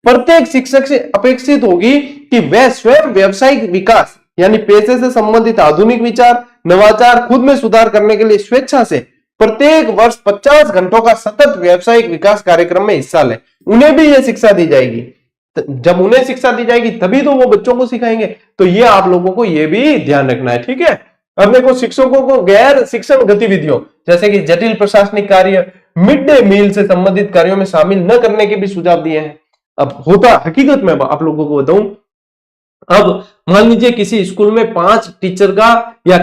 प्रत्येक शिक्षक से अपेक्षित होगी कि वह स्वयं व्यावसायिक विकास यानी पेशे से संबंधित आधुनिक विचार, नवाचार, खुद में सुधार करने के लिए स्वेच्छा से प्रत्येक वर्ष 50 घंटों का सतत व्यावसायिक विकास कार्यक्रम में हिस्सा ले। उन्हें भी यह शिक्षा दी जाएगी। जब उन्हें शिक्षा दी जाएगी तभी तो वो बच्चों को सिखाएंगे। तो ये आप लोगों को ये भी ध्यान रखना है, ठीक है। अब देखो, शिक्षकों को गैर शिक्षण गतिविधियों जैसे कि जटिल प्रशासनिक कार्य, मिड डे मील से संबंधित कार्यों में शामिल न करने के भी सुझाव दिए हैं। अब होता हकीकत में आप लोगों को बताऊं, अब मान लीजिए किसी स्कूल में 5 टीचर का या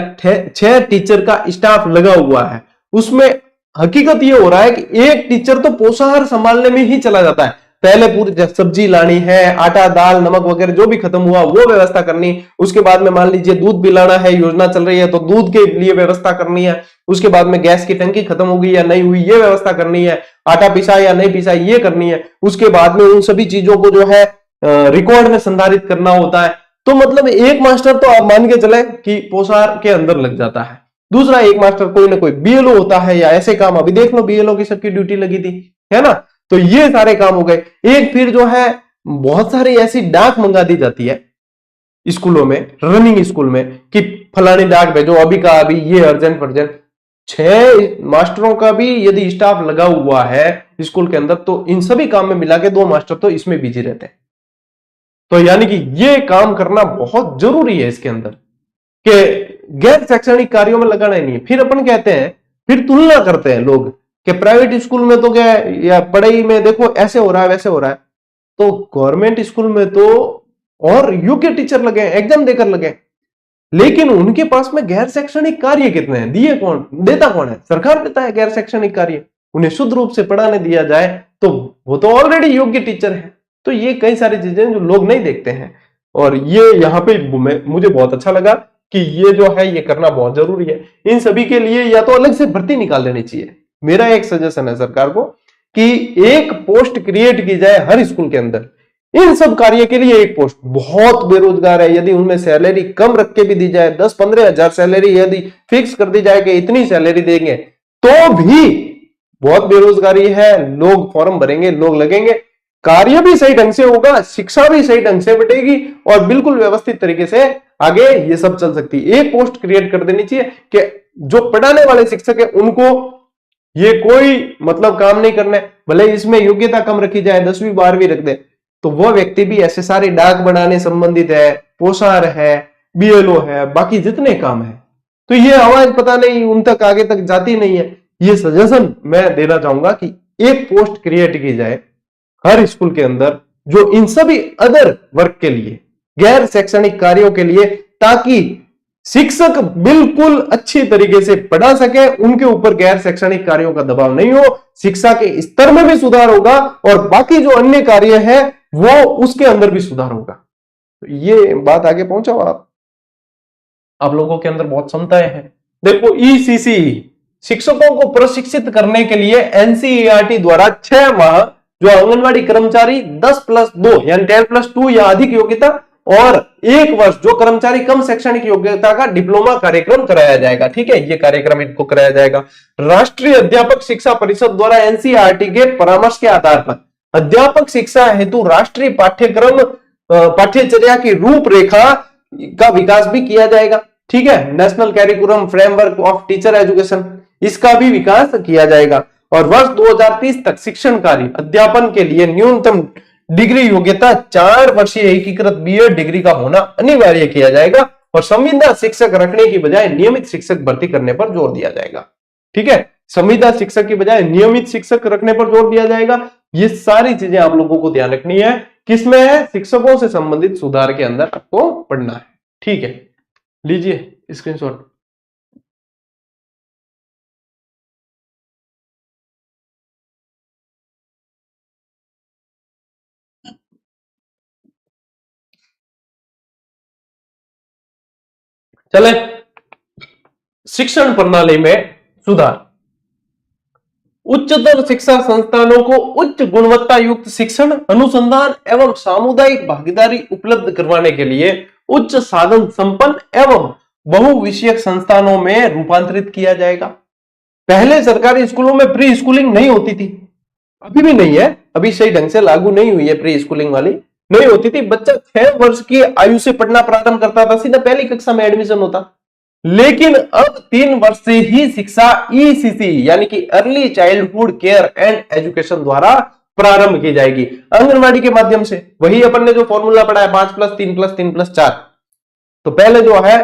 6 टीचर का स्टाफ लगा हुआ है, उसमें हकीकत ये हो रहा है कि एक टीचर तो पोषाहार संभालने में ही चला जाता है। पहले पूरी सब्जी लानी है, आटा दाल नमक वगैरह जो भी खत्म हुआ वो व्यवस्था करनी, उसके बाद में मान लीजिए दूध भी लाना है, योजना चल रही है तो दूध के लिए व्यवस्था करनी है, उसके बाद में गैस की टंकी खत्म हो गई या नहीं हुई ये व्यवस्था करनी है, आटा पिसा या नहीं पिसा ये करनी है, उसके बाद में उन सभी चीजों को जो है रिकॉर्ड में संधारित करना होता है। तो मतलब एक मास्टर तो आप मान के चले कि पोषाहार के अंदर लग जाता है, दूसरा एक मास्टर कोई ना कोई बीएलओ होता है या ऐसे काम, अभी देख लो बीएलओ की सबकी ड्यूटी लगी थी, है ना। तो ये सारे काम हो गए। एक फिर जो है बहुत सारी ऐसी डाक मंगा दी जाती है स्कूलों में, रनिंग स्कूल में, कि फलानी डाक भेजो अभी का अभी, ये अर्जेंट अर्जेंट। 6 मास्टरों का भी यदि स्टाफ लगा हुआ है स्कूल के अंदर तो इन सभी काम में मिला के 2 मास्टर तो इसमें बिजी रहते हैं। तो यानी कि ये काम करना बहुत जरूरी है इसके अंदर, कि गैर शैक्षणिक कार्यों में लगाना ही नहीं है। फिर अपन कहते हैं, फिर तुलना करते हैं लोग कि प्राइवेट स्कूल में तो क्या है, या पढ़ाई में देखो ऐसे हो रहा है वैसे हो रहा है, तो गवर्नमेंट स्कूल में तो और योग्य टीचर लगे, एग्जाम देकर लगे, लेकिन उनके पास में गैर शैक्षणिक कार्य कितने हैं, दिए कौन, देता कौन है, सरकार देता है गैर शैक्षणिक कार्य। उन्हें शुद्ध रूप से पढ़ाने दिया जाए तो वो तो ऑलरेडी योग्य टीचर है। तो ये कई सारी चीजें जो लोग नहीं देखते हैं, और ये यहाँ पे मुझे बहुत अच्छा लगा कि ये जो है ये करना बहुत जरूरी है। इन सभी के लिए या तो अलग से भर्ती निकाल देनी चाहिए। मेरा एक सजेशन है सरकार को कि एक पोस्ट क्रिएट की जाए हर स्कूल के अंदर, इन सब कार्य के लिए एक पोस्ट। बहुत बेरोजगार है, यदि उनमें सैलरी कम रख के भी दी जाए, 10-15 हजार सैलरी यदि फिक्स कर दी जाए कि इतनी सैलरी देंगे, तो भी बहुत बेरोजगारी है, लोग फॉर्म भरेंगे, लोग लगेंगे, कार्य भी सही ढंग से होगा, शिक्षा भी सही ढंग से बटेगी और बिल्कुल व्यवस्थित तरीके से आगे ये सब चल सकती है। एक पोस्ट क्रिएट कर देनी चाहिए कि जो पढ़ाने वाले शिक्षक है उनको ये कोई मतलब काम नहीं करना है, भले इसमें योग्यता कम रखी जाए, 10वीं 12वीं रख दे, तो वो व्यक्ति भी ऐसे सारे डाक बनाने संबंधित है, पोषाहार है, बीएलओ है, बाकी जितने काम है, तो ये आवाज पता नहीं उन तक आगे तक जाती नहीं है। ये सजेशन मैं देना चाहूंगा कि एक पोस्ट क्रिएट की जाए हर स्कूल के अंदर जो इन सभी अदर वर्क के लिए, गैर शैक्षणिक कार्यों के लिए, ताकि शिक्षक बिल्कुल अच्छी तरीके से पढ़ा सके, उनके ऊपर गैर शैक्षणिक कार्यों का दबाव नहीं हो, शिक्षा के स्तर में भी सुधार होगा और बाकी जो अन्य कार्य है वो उसके अंदर भी सुधार होगा। तो ये बात आगे पहुंचाओ आप लोगों के अंदर बहुत क्षमताएं हैं। देखो, ईसीसी शिक्षकों को प्रशिक्षित करने के लिए एनसीईआरटी द्वारा 6 माह जो आंगनवाड़ी कर्मचारी 10+2 यानी 10+2 या अधिक योग्यता और 1 वर्ष जो कर्मचारी कम शैक्षणिक योग्यता का डिप्लोमा कार्यक्रम कराया जाएगा। ठीक है, ये कार्यक्रम इनको कराया जाएगा। राष्ट्रीय अध्यापक शिक्षा परिषद द्वारा एनसीईआरटी के परामर्श के आधार पर अध्यापक शिक्षा हेतु राष्ट्रीय पाठ्यक्रम पाठ्यचर्या की रूपरेखा का विकास भी किया जाएगा। ठीक है, national curriculum framework of teacher education, इसका भी विकास किया जाएगा। और वर्ष 2030 तक शिक्षण कार्य अध्यापन के लिए न्यूनतम डिग्री योग्यता 4 वर्षीय एकीकृत बीएड डिग्री का होना अनिवार्य किया जाएगा और संविदा शिक्षक रखने की बजाय नियमित शिक्षक भर्ती करने पर जोर दिया जाएगा। ठीक है, संविदा शिक्षक की बजाय नियमित शिक्षक रखने पर जोर दिया जाएगा। ये सारी चीजें आप लोगों को ध्यान रखनी है। किसमें है? शिक्षकों से संबंधित सुधार के अंदर आपको पढ़ना है। ठीक है, लीजिए स्क्रीनशॉट। चले, शिक्षण प्रणाली में सुधार। उच्चतर शिक्षा संस्थानों को उच्च गुणवत्ता युक्त शिक्षण, अनुसंधान एवं सामुदायिक भागीदारी उपलब्ध करवाने के लिए उच्च साधन संपन्न एवं बहुविषयक संस्थानों में रूपांतरित किया जाएगा। पहले सरकारी स्कूलों में प्री स्कूलिंग नहीं होती थी, अभी भी नहीं है, अभी सही ढंग से लागू नहीं हुई है, प्री स्कूलिंग वाली नहीं होती थी। बच्चा 6 वर्ष की आयु से पढ़ना प्रारंभ करता था, सीधा पहली कक्षा में एडमिशन होता। लेकिन अब 3 वर्ष से ही शिक्षा ईसीसी यानी कि early childhood care and education द्वारा प्रारंभ की जाएगी, आंगनवाड़ी के माध्यम से। वही अपन ने जो फॉर्मूला पढ़ा है 5+3+3+4, तो पहले जो है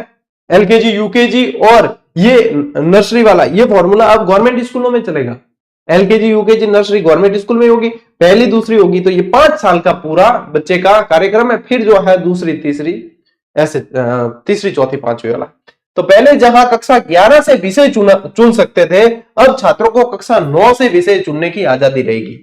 एलकेजी यूकेजी और ये नर्सरी वाला, ये फॉर्मूला अब गवर्नमेंट स्कूलों में चलेगा। LKG UKG nursery government school में होगी, पहली दूसरी होगी, तो ये 5 साल का पूरा बच्चे का कार्यक्रम है। फिर जो है दूसरी तीसरी, ऐसे तीसरी चौथी पांचवी वाला। तो पहले जहां कक्षा 11 से विषय चुन सकते थे, अब छात्रों को कक्षा 9 से विषय चुनने की आजादी रहेगी।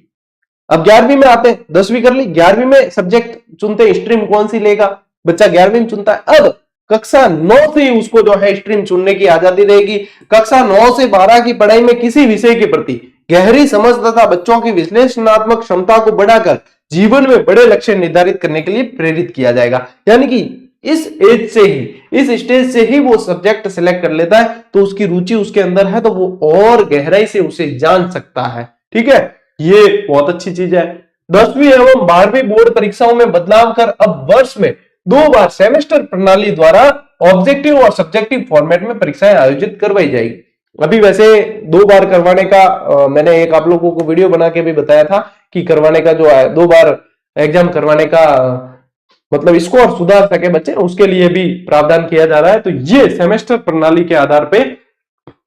अब 11वीं में आते हैं, 10वीं कर ली, 11वीं में सब्जेक्ट चुनते, स्ट्रीम कौन सी लेगा बच्चा 11वीं में चुनता है। अब कक्षा 9 से उसको जो है स्ट्रीम चुनने की आजादी रहेगी। कक्षा 9 से 12 की पढ़ाई में किसी विषय के प्रति गहरी समझ तथा बच्चों की विश्लेषणात्मक क्षमता को बढ़ाकर जीवन में बड़े लक्ष्य निर्धारित करने के लिए प्रेरित किया जाएगा। यानी कि इस एज से ही, इस स्टेज से ही वो सब्जेक्ट सिलेक्ट कर लेता है, तो उसकी रुचि उसके अंदर है तो वो और गहराई से उसे जान सकता है। ठीक है, ये बहुत अच्छी चीज है। 10वीं एवं 12वीं बोर्ड परीक्षाओं में बदलाव कर अब वर्ष में 2 बार सेमेस्टर प्रणाली द्वारा ऑब्जेक्टिव और सब्जेक्टिव फॉर्मेट में परीक्षाएं आयोजित करवाई जाएगी। अभी वैसे 2 बार करवाने का मैंने एक आप लोगों को वीडियो बना के भी बताया था कि करवाने का जो है 2 बार एग्जाम करवाने का मतलब स्कोर सुधार सके बच्चे, उसके लिए भी प्रावधान किया जा रहा है। तो ये सेमेस्टर प्रणाली के आधार पे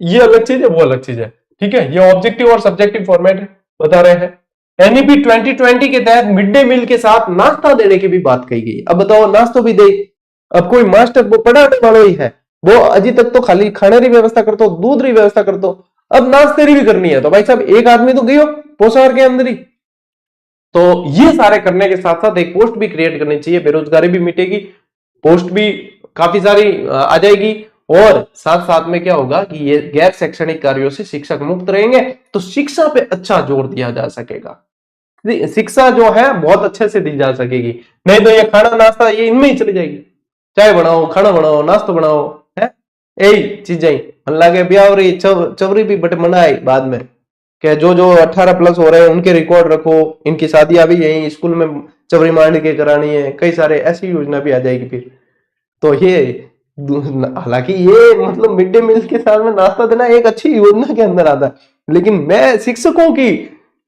ये अलग चीज है, वो अलग चीज है। ठीक है, ये ऑब्जेक्टिव और सब्जेक्टिव फॉर्मेट बता रहे हैं। एनईपी 2020 के तहत मिड डे मील के साथ नाश्ता देने की भी बात कही गई। अब बताओ, नाश्ता भी दे। अब कोई मास्टर वो पढ़ाने वाला ही है, वो अभी तक तो खाली खाने की व्यवस्था करते हो, दूध की व्यवस्था करते हो, अब नाश्ते भी करनी है। तो भाई साहब एक आदमी तो गई हो पोषाहार के अंदर ही। तो ये सारे करने के साथ साथ एक पोस्ट भी क्रिएट करनी चाहिए, बेरोजगारी भी मिटेगी, पोस्ट भी काफी सारी आ जाएगी और साथ साथ में क्या होगा कि ये गैर शैक्षणिक कार्यों से शिक्षक मुक्त रहेंगे, तो शिक्षा पे अच्छा जोर दिया जा सकेगा। शिक्षा जो है बहुत अच्छे से दी जा सकेगी। नहीं तो ये खाना नाश्ता ये इनमें ही चली जाएगी, चाय बनाओ, खाना बनाओ, नाश्ता बनाओ, है यही चीजें। अल्लाह के ब्याह चवरी भी बट मनाई बाद में कि जो 18+ हो रहे हैं उनके रिकॉर्ड रखो, इनकी शादियां भी यही स्कूल में चवरी मांड के करानी है, कई सारे ऐसी योजना भी आ जाएगी फिर। तो ये हालांकि ये मतलब मिड डे मील के साथ में नाश्ता देना एक अच्छी योजना के अंदर आता है, लेकिन मैं शिक्षकों की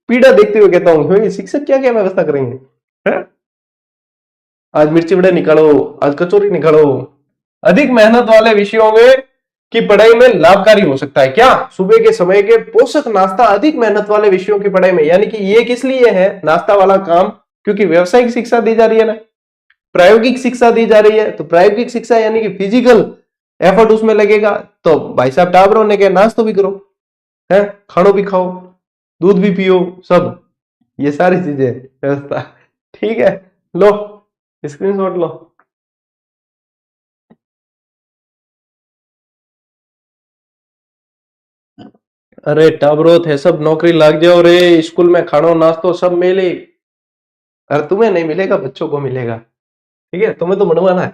पीड़ा देखते हुए कहता हूँ शिक्षक क्या क्या व्यवस्था करेंगे, है? आज मिर्ची बड़े निकालो, आज कचौरी निकालो। अधिक मेहनत वाले विषयों में की पढ़ाई में लाभकारी हो सकता है क्या? सुबह के समय के पोषक नाश्ता अधिक मेहनत वाले विषयों की पढ़ाई में, यानी कि ये किस लिए है नाश्ता वाला काम? क्योंकि व्यवसायिक शिक्षा दी जा रही है ना, प्रायोगिक शिक्षा दी जा रही है। तो प्रायोगिक शिक्षा यानी कि फिजिकल एफर्ट उसमें लगेगा। तो भाई साहब टाबरों ने क्या, नाश्ता भी करो, है, खानो भी खाओ, दूध भी पियो, सब ये सारी चीजें व्यवस्था। ठीक है, लो स्क्रीनशॉट लो। अरे टाबरो थे सब नौकरी लग जाओ रे, स्कूल में खानो नाश्तो सब मिले। अरे तुम्हें नहीं मिलेगा, बच्चों को मिलेगा। ठीक है, तुम्हें तो बनवाना है।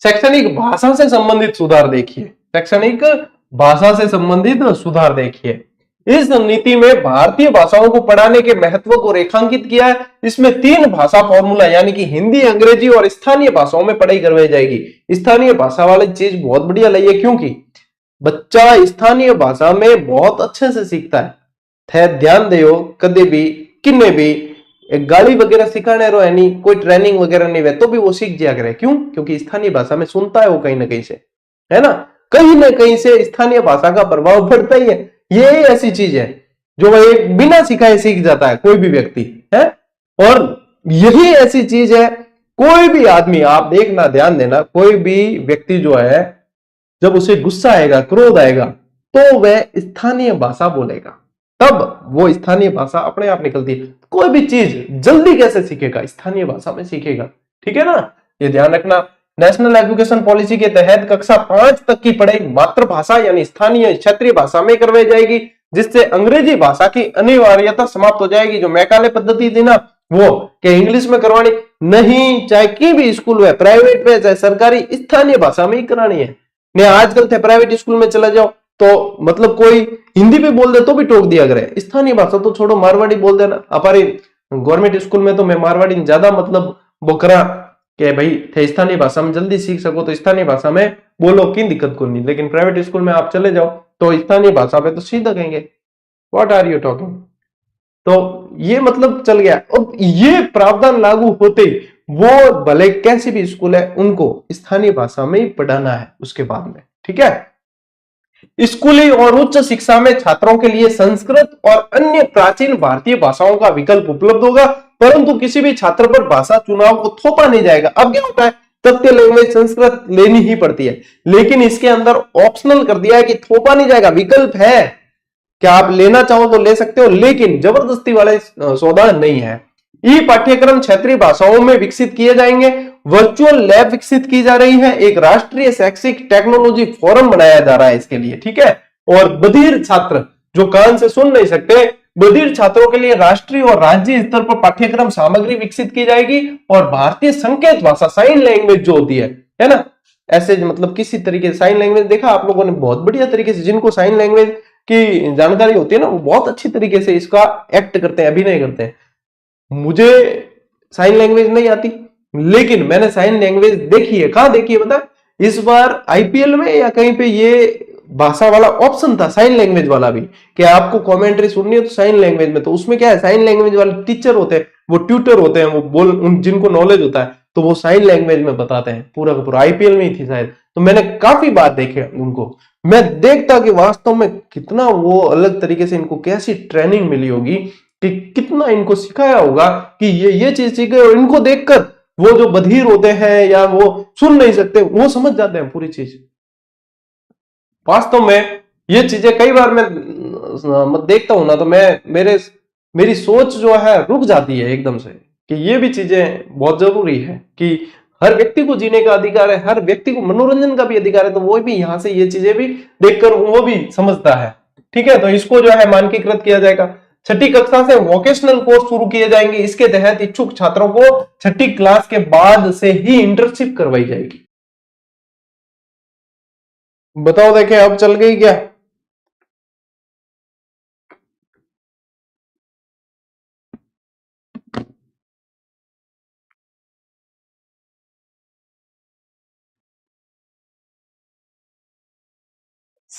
शैक्षणिक भाषा से संबंधित सुधार देखिए, शैक्षणिक भाषा से संबंधित सुधार देखिए। इस नीति में भारतीय भाषाओं को पढ़ाने के महत्व को रेखांकित किया है। इसमें 3 भाषा फॉर्मूला यानी कि हिंदी, अंग्रेजी और स्थानीय भाषाओं में पढ़ाई करवाई जाएगी। स्थानीय भाषा वाली चीज बहुत बढ़िया लगी है, क्योंकि बच्चा स्थानीय भाषा में बहुत अच्छे से सीखता है। थे ध्यान दो, कदे भी किन्ने भी एक गाड़ी वगैरह सिखाने रो है नहीं, कोई ट्रेनिंग वगैरह नहीं है तो भी वो सीख जाया करे। क्यों? क्योंकि स्थानीय भाषा में सुनता है वो कहीं ना कहीं से, है ना, कहीं ना कहीं से स्थानीय भाषा का प्रभाव पड़ता ही है। ये ऐसी चीज है जो वह एक बिना सिखाए सीख जाता है कोई भी व्यक्ति, है। और यही ऐसी चीज है, कोई भी आदमी, आप देखना, ध्यान देना, कोई भी व्यक्ति जो है जब उसे गुस्सा आएगा, क्रोध आएगा, तो वह स्थानीय भाषा बोलेगा, तब वो स्थानीय भाषा अपने आप निकलती है। कोई भी चीज जल्दी कैसे सीखेगा? स्थानीय भाषा में सीखेगा, ठीक है ना, ये ध्यान रखना। नेशनल एजुकेशन पॉलिसी के तहत कक्षा 5 तक की पढ़ाई मातृभाषा यानी स्थानीय क्षेत्रीय भाषा में करवाई जाएगी, जिससे अंग्रेजी भाषा की अनिवार्यता समाप्त हो जाएगी। जो मैकाले पद्धति थी ना, वो कि इंग्लिश में करवानी नहीं, चाहे की भी स्कूल है, प्राइवेट में चाहे सरकारी, स्थानीय भाषा में ही करानी है। नहीं आजकल थे प्राइवेट स्कूल में चला जाओ तो मतलब कोई हिंदी भी बोल दे तो भी टोक दिया करे। स्थानीय भाषा तो छोड़ो, मारवाड़ी बोल देना। हमारे गवर्नमेंट स्कूल में तो मैं मारवाड़ी ज्यादा मतलब वो करा कि भाई थे स्थानीय भाषा में जल्दी सीख सको तो स्थानीय भाषा में बोलो, की दिक्कत को नहीं। लेकिन प्राइवेट स्कूल में आप चले जाओ तो स्थानीय भाषा पे तो सीधा कहेंगे व्हाट आर यू टॉकिंग। तो ये मतलब चल गया। और ये प्रावधान लागू होते ही वो भले कैसी भी स्कूल है उनको स्थानीय भाषा में ही पढ़ाना है उसके बाद में, ठीक है। स्कूली और उच्च शिक्षा में छात्रों के लिए संस्कृत और अन्य प्राचीन भारतीय भाषाओं का विकल्प उपलब्ध होगा, परंतु किसी भी छात्र पर भाषा चुनाव को थोपा नहीं जाएगा। अब क्या होता है, तथ्य लैंग्वेज संस्कृत लेनी ही पड़ती है, लेकिन इसके अंदर ऑप्शनल कर दिया है कि थोपा नहीं जाएगा, विकल्प है कि आप लेना चाहो तो ले सकते हो, लेकिन जबरदस्ती वाले सौदा नहीं है। ई पाठ्यक्रम क्षेत्रीय भाषाओं में विकसित किए जाएंगे। वर्चुअल लैब विकसित की जा रही है। एक राष्ट्रीय शैक्षिक टेक्नोलॉजी फोरम बनाया जा रहा है इसके लिए, ठीक है। और बधिर छात्र जो कान से सुन नहीं सकते, बधिर छात्रों के लिए राष्ट्रीय और राज्य स्तर पर पाठ्यक्रम सामग्री विकसित की जाएगी। और भारतीय संकेत भाषा साइन लैंग्वेज जो होती है ना, ऐसे मतलब किसी तरीके से साइन लैंग्वेज देखा आप लोगों ने बहुत बढ़िया तरीके से, जिनको साइन लैंग्वेज की जानकारी होती है ना, वो बहुत अच्छी तरीके से इसका एक्ट करते हैं, अभिनय करते हैं। मुझे साइन लैंग्वेज नहीं आती, लेकिन मैंने साइन लैंग्वेज देखी है। कहां देखी है बता? इस बार आईपीएल में या कहीं पे ये भाषा वाला ऑप्शन था, साइन लैंग्वेज वाला भी, कि आपको कमेंट्री सुननी है तो साइन लैंग्वेज में। तो उसमें क्या है, साइन लैंग्वेज वाले टीचर होते हैं, वो ट्यूटर होते हैं, वो बोल उन जिनको नॉलेज होता है तो वो साइन लैंग्वेज में बताते हैं पूरा का पूरा। आईपीएल में ही थी शायद, तो मैंने काफी बार देखे उनको। मैं देखता कि वास्तव में कितना वो अलग तरीके से इनको कैसी ट्रेनिंग मिली होगी, कि कितना इनको सिखाया होगा कि ये चीज सीखे। और इनको देखकर वो जो बधिर होते हैं या वो सुन नहीं सकते, वो समझ जाते हैं पूरी चीज। वास्तव में ये चीजें कई बार मैं देखता हूं ना, तो मेरी सोच जो है रुक जाती है एकदम से, कि ये भी चीजें बहुत जरूरी है कि हर व्यक्ति को जीने का अधिकार है, हर व्यक्ति को मनोरंजन का भी अधिकार है। तो वो भी यहाँ से ये चीजें भी देखकर वो भी समझता है, ठीक है। तो इसको जो है मानकीकृत किया जाएगा। छठी कक्षा से वोकेशनल कोर्स शुरू किए जाएंगे। इसके तहत इच्छुक छात्रों को छठी क्लास के बाद से ही इंटर्नशिप करवाई जाएगी। बताओ, देखें अब चल गई क्या?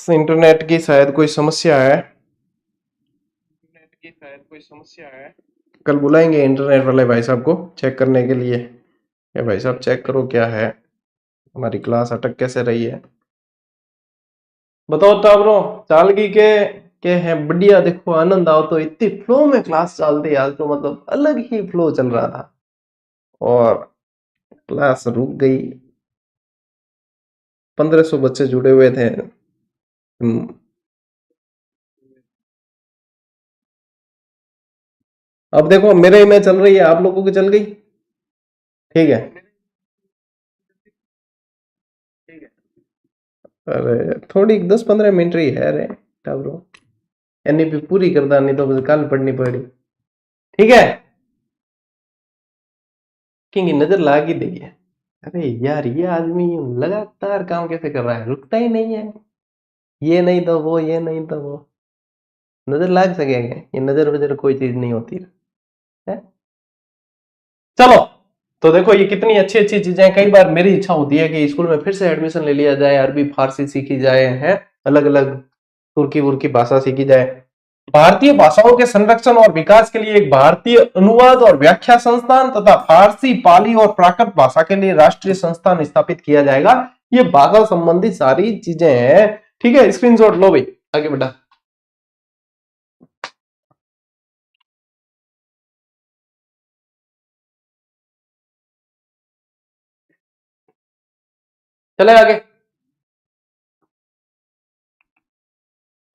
इंटरनेट की शायद कोई समस्या है। कल बुलाएंगे इंटरनेट वाले भाई साहब को चेक करने के लिए। ये भाई साहब चेक करो क्या है, हमारी क्लास अटक कैसे रही है। बताओ टाबरो, चाल गई के है बढ़िया। देखो आनंद आओ तो इतनी फ्लो में क्लास चलती है आज तो, मतलब अलग ही फ्लो चल रहा था और क्लास रुक गई। 1500 बच्चे जुड़े हुए थे। अब देखो मेरे में चल रही है, आप लोगों की चल गई, ठीक है। अरे थोड़ी 10-15 मिनट रही है अरे टाबरो, एनईपी पूरी कर दा, नहीं तो बस कल पढ़नी पड़ी, ठीक है। की नजर लाग ही देगी। अरे यार ये आदमी लगातार काम कैसे कर रहा है, रुकता ही नहीं है। ये नहीं तो वो, ये नहीं तो वो, नजर लाग सकेगा? ये नजर वजर कोई चीज नहीं होती है। चलो, तो देखो ये कितनी अच्छी अच्छी चीजें हैं। कई बार मेरी इच्छा होती है कि स्कूल में फिर से एडमिशन ले लिया जाए, अरबी फारसी सीखी जाए, है अलग अलग तुर्की वुर्की भाषा सीखी जाए। भारतीय भाषाओं के संरक्षण और विकास के लिए एक भारतीय अनुवाद और व्याख्या संस्थान तथा फारसी, पाली और प्राकृत भाषा के लिए राष्ट्रीय संस्थान स्थापित किया जाएगा। ये भाषा संबंधी सारी चीजें हैं। ठीक है, स्क्रीनशॉट लो भाई, आगे बढ़ा। चले आगे।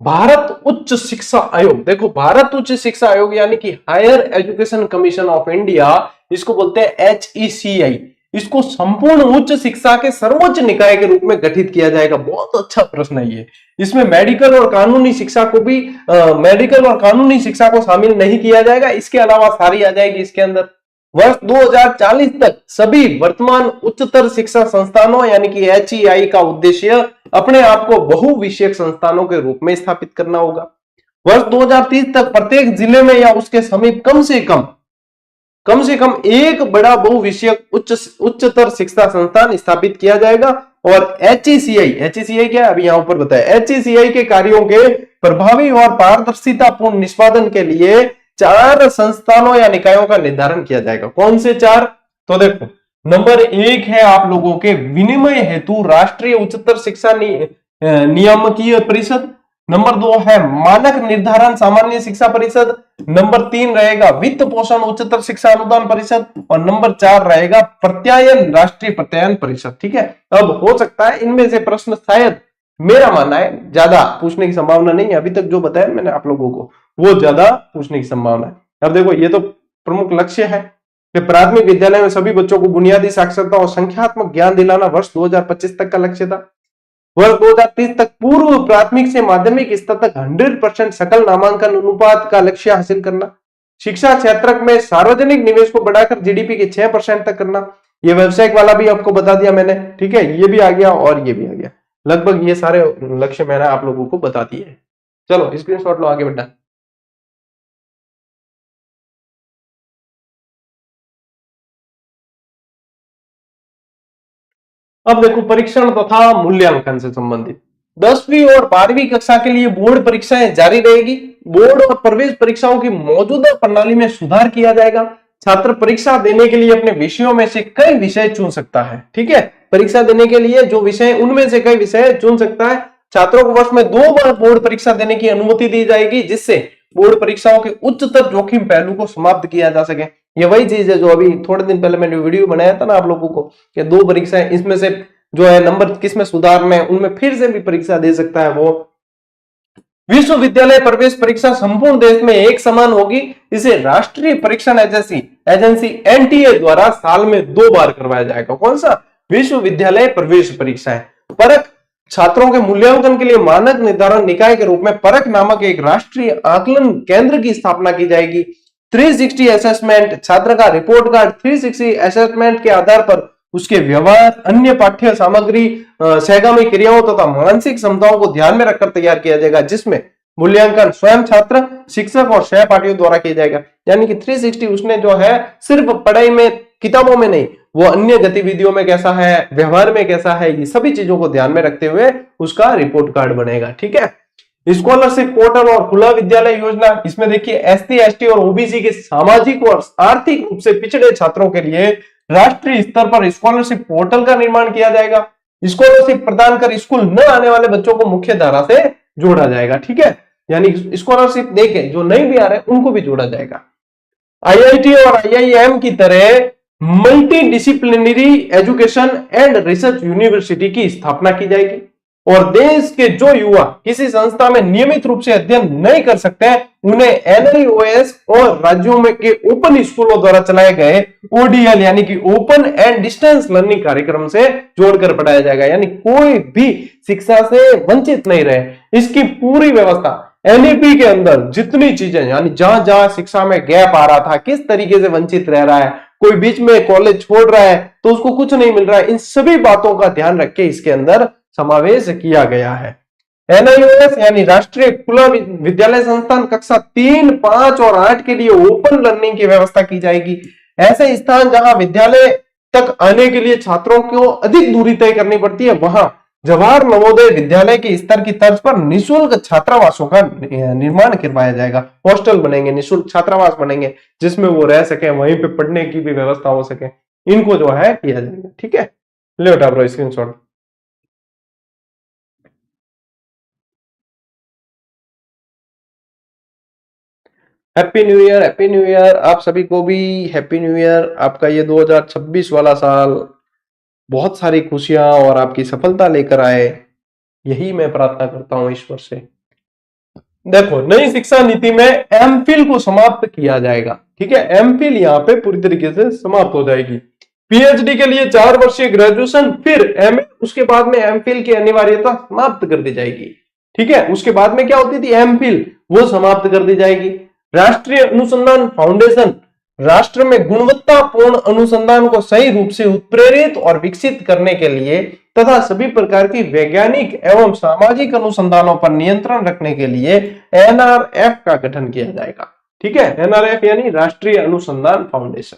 भारत उच्च शिक्षा आयोग, देखो भारत उच्च शिक्षा आयोग यानी कि higher education commission of India, इसको बोलते हैं HECI। इसको संपूर्ण उच्च शिक्षा के सर्वोच्च निकाय के रूप में गठित किया जाएगा। बहुत अच्छा प्रश्न है ये। इसमें मेडिकल और कानूनी शिक्षा को भी मेडिकल और कानूनी शिक्षा को शामिल नहीं किया जाएगा, इसके अलावा सारी आ जाएगी इसके अंदर। वर्ष 2040 तक सभी वर्तमान उच्चतर शिक्षा संस्थानों यानी कि HEI का उद्देश्य अपने आप को बहुविषयक संस्थानों के रूप में स्थापित करना होगा। वर्ष 2030 तक प्रत्येक जिले में या उसके समीप कम से कम एक बड़ा बहुविषयक उच्चतर शिक्षा संस्थान स्थापित किया जाएगा। और HECI क्या है अभी यहां ऊपर बताया, HECI के कार्यों के प्रभावी और पारदर्शितापूर्ण निष्पादन के लिए 4 संस्थानों या निकायों का निर्धारण किया जाएगा। कौन से 4? तो देखो, नंबर 1 है आप लोगों के विनिमय हेतु राष्ट्रीय उच्चतर शिक्षा नियामकीय परिषद। नंबर 2 है मानक निर्धारण सामान्य शिक्षा परिषद। नंबर 3 रहेगा वित्त पोषण उच्चतर शिक्षा अनुदान परिषद। और नंबर 4 रहेगा प्रत्यायन राष्ट्रीय प्रत्यायन परिषद। ठीक है, अब हो सकता है इनमें से प्रश्न, शायद मेरा मानना है ज्यादा पूछने की संभावना नहीं है, अभी तक जो बताया मैंने आप लोगों को वो ज्यादा पूछने की संभावना है। अब देखो, ये तो प्रमुख लक्ष्य है कि प्राथमिक विद्यालय में सभी बच्चों को बुनियादी साक्षरता और संख्यात्मक ज्ञान दिलाना वर्ष 2025 तक का लक्ष्य था। वर्ष 2030 तक पूर्व प्राथमिक से माध्यमिक स्तर तक 100% सकल नामांकन अनुपात का लक्ष्य हासिल करना। शिक्षा क्षेत्र में सार्वजनिक निवेश को बढ़ाकर GDP के 6% तक करना। ये व्यावसायिक वाला भी आपको बता दिया मैंने। ठीक है, ये भी आ गया और ये भी आ गया। लगभग ये सारे लक्ष्य मैंने आप लोगों को बता दिए। चलो स्क्रीनशॉट लो, आगे बढ़ना। अब देखो, परीक्षण तथा मूल्यांकन से संबंधित 10वीं और 12वीं कक्षा के लिए बोर्ड परीक्षाएं जारी रहेगी। बोर्ड और प्रवेश परीक्षाओं की मौजूदा प्रणाली में सुधार किया जाएगा। छात्र परीक्षा देने के लिए अपने विषयों में से कई विषय चुन सकता है। ठीक है, परीक्षा देने के लिए जो विषय, उनमें से कई विषय चुन सकता है। छात्रों को वर्ष में 2 बार बोर्ड परीक्षा देने की अनुमति दी जाएगी, जिससे बोर्ड परीक्षाओं के उच्चतर जोखिम पहलू को समाप्त किया जा सके। ये वही चीज है जो अभी थोड़े दिन पहले मैंने वीडियो बनाया था ना आप लोगों को, कि 2 परीक्षाएं, इसमें से जो है नंबर किसमें सुधारना है, उनमें फिर से भी परीक्षा दे सकता है वो। विश्वविद्यालय प्रवेश परीक्षा संपूर्ण देश में एक समान होगी। इसे राष्ट्रीय परीक्षण एजेंसी NTA द्वारा साल में 2 बार करवाया जाएगा। कौन सा? विश्वविद्यालय प्रवेश परीक्षाएं। परख छात्रों के मूल्यांकन के लिए मानक निर्धारण निकाय के रूप में परख नामक एक राष्ट्रीय आकलन केंद्र की स्थापना की जाएगी। 360 असेसमेंट, छात्र का रिपोर्ट कार्ड 360 असेसमेंट के आधार पर उसके व्यवहार, अन्य पाठ्य सामग्री, सहगामी क्रियाओं तथा मानसिक क्षमताओं को ध्यान में रखकर तैयार किया जाएगा, जिसमें मूल्यांकन स्वयं छात्र, शिक्षक और सहपाठियों द्वारा किया जाएगा। यानी कि 360 उसने जो है सिर्फ पढ़ाई में, किताबों में नहीं, वो अन्य गतिविधियों में कैसा है, व्यवहार में कैसा है, ये सभी चीजों को ध्यान में रखते हुए उसका रिपोर्ट कार्ड बनेगा। ठीक है, स्कॉलरशिप पोर्टल और खुला विद्यालय योजना, इसमें देखिए SC, ST और OBC के सामाजिक और आर्थिक रूप से पिछड़े छात्रों के लिए राष्ट्रीय स्तर पर स्कॉलरशिप पोर्टल का निर्माण किया जाएगा। स्कॉलरशिप प्रदान कर स्कूल न आने वाले बच्चों को मुख्य धारा से जोड़ा जाएगा। ठीक है, यानी स्कॉलरशिप देके जो नहीं भी आ रहे उनको भी जोड़ा जाएगा। IIT और IIM की तरह multi disciplinary education and research university की स्थापना की जाएगी। और देश के जो युवा किसी संस्था में नियमित रूप से अध्ययन नहीं कर सकते, उन्हें NIOS और राज्यों में के ओपन स्कूलों द्वारा चलाए गए ODL यानी कि ओपन एंड डिस्टेंस लर्निंग कार्यक्रम से जोड़कर पढ़ाया जाएगा। यानी कोई भी शिक्षा से वंचित नहीं रहे। इसकी पूरी व्यवस्था NEP के अंदर जितनी चीजें, यानी जहां जहां शिक्षा में गैप आ रहा था, किस तरीके से वंचित रह रहा है, कोई बीच में कॉलेज छोड़ रहा है तो उसको कुछ नहीं मिल रहा है, इन सभी बातों का ध्यान रख के इसके अंदर समावेश किया गया है। NIOS यानी राष्ट्रीय खुला विद्यालय संस्थान कक्षा 3, 5 और 8 के लिए ओपन लर्निंग की व्यवस्था की जाएगी। ऐसे स्थान जहां विद्यालय तक आने के लिए छात्रों को अधिक दूरी तय करनी पड़ती है, वहां जवाहर नवोदय विद्यालय के स्तर की तर्ज पर निःशुल्क छात्रावासों का निर्माण करवाया जाएगा। हॉस्टल बनेंगे, निःशुल्क छात्रावास बनेंगे, जिसमें वो रह सके, वहीं पे पढ़ने की भी व्यवस्था हो सके, इनको जो है किया जाएगा। ठीक है, ले उठा bro screenshot. Happy new year, happy new year आप सभी को भी। Happy new year. आपका ये 2026 वाला साल बहुत सारी खुशियां और आपकी सफलता लेकर आए, यही मैं प्रार्थना करता हूं ईश्वर से। देखो, नई शिक्षा नीति में एमफिल को समाप्त किया जाएगा। ठीक है, एमफिल यहाँ पे पूरी तरीके से समाप्त हो जाएगी। पीएचडी के लिए 4 वर्षीय ग्रेजुएशन, फिर एमए, उसके बाद में एमफिल की अनिवार्यता समाप्त कर दी जाएगी। ठीक है, उसके बाद में क्या होती थी, एमफिल, वो समाप्त कर दी जाएगी। राष्ट्रीय अनुसंधान फाउंडेशन राष्ट्र में गुणवत्तापूर्ण अनुसंधान को सही रूप से उत्प्रेरित और विकसित करने के लिए तथा सभी प्रकार की वैज्ञानिक एवं सामाजिक अनुसंधानों पर नियंत्रण रखने के लिए एनआरएफ का गठन किया जाएगा। ठीक है, एनआरएफ यानी राष्ट्रीय अनुसंधान फाउंडेशन।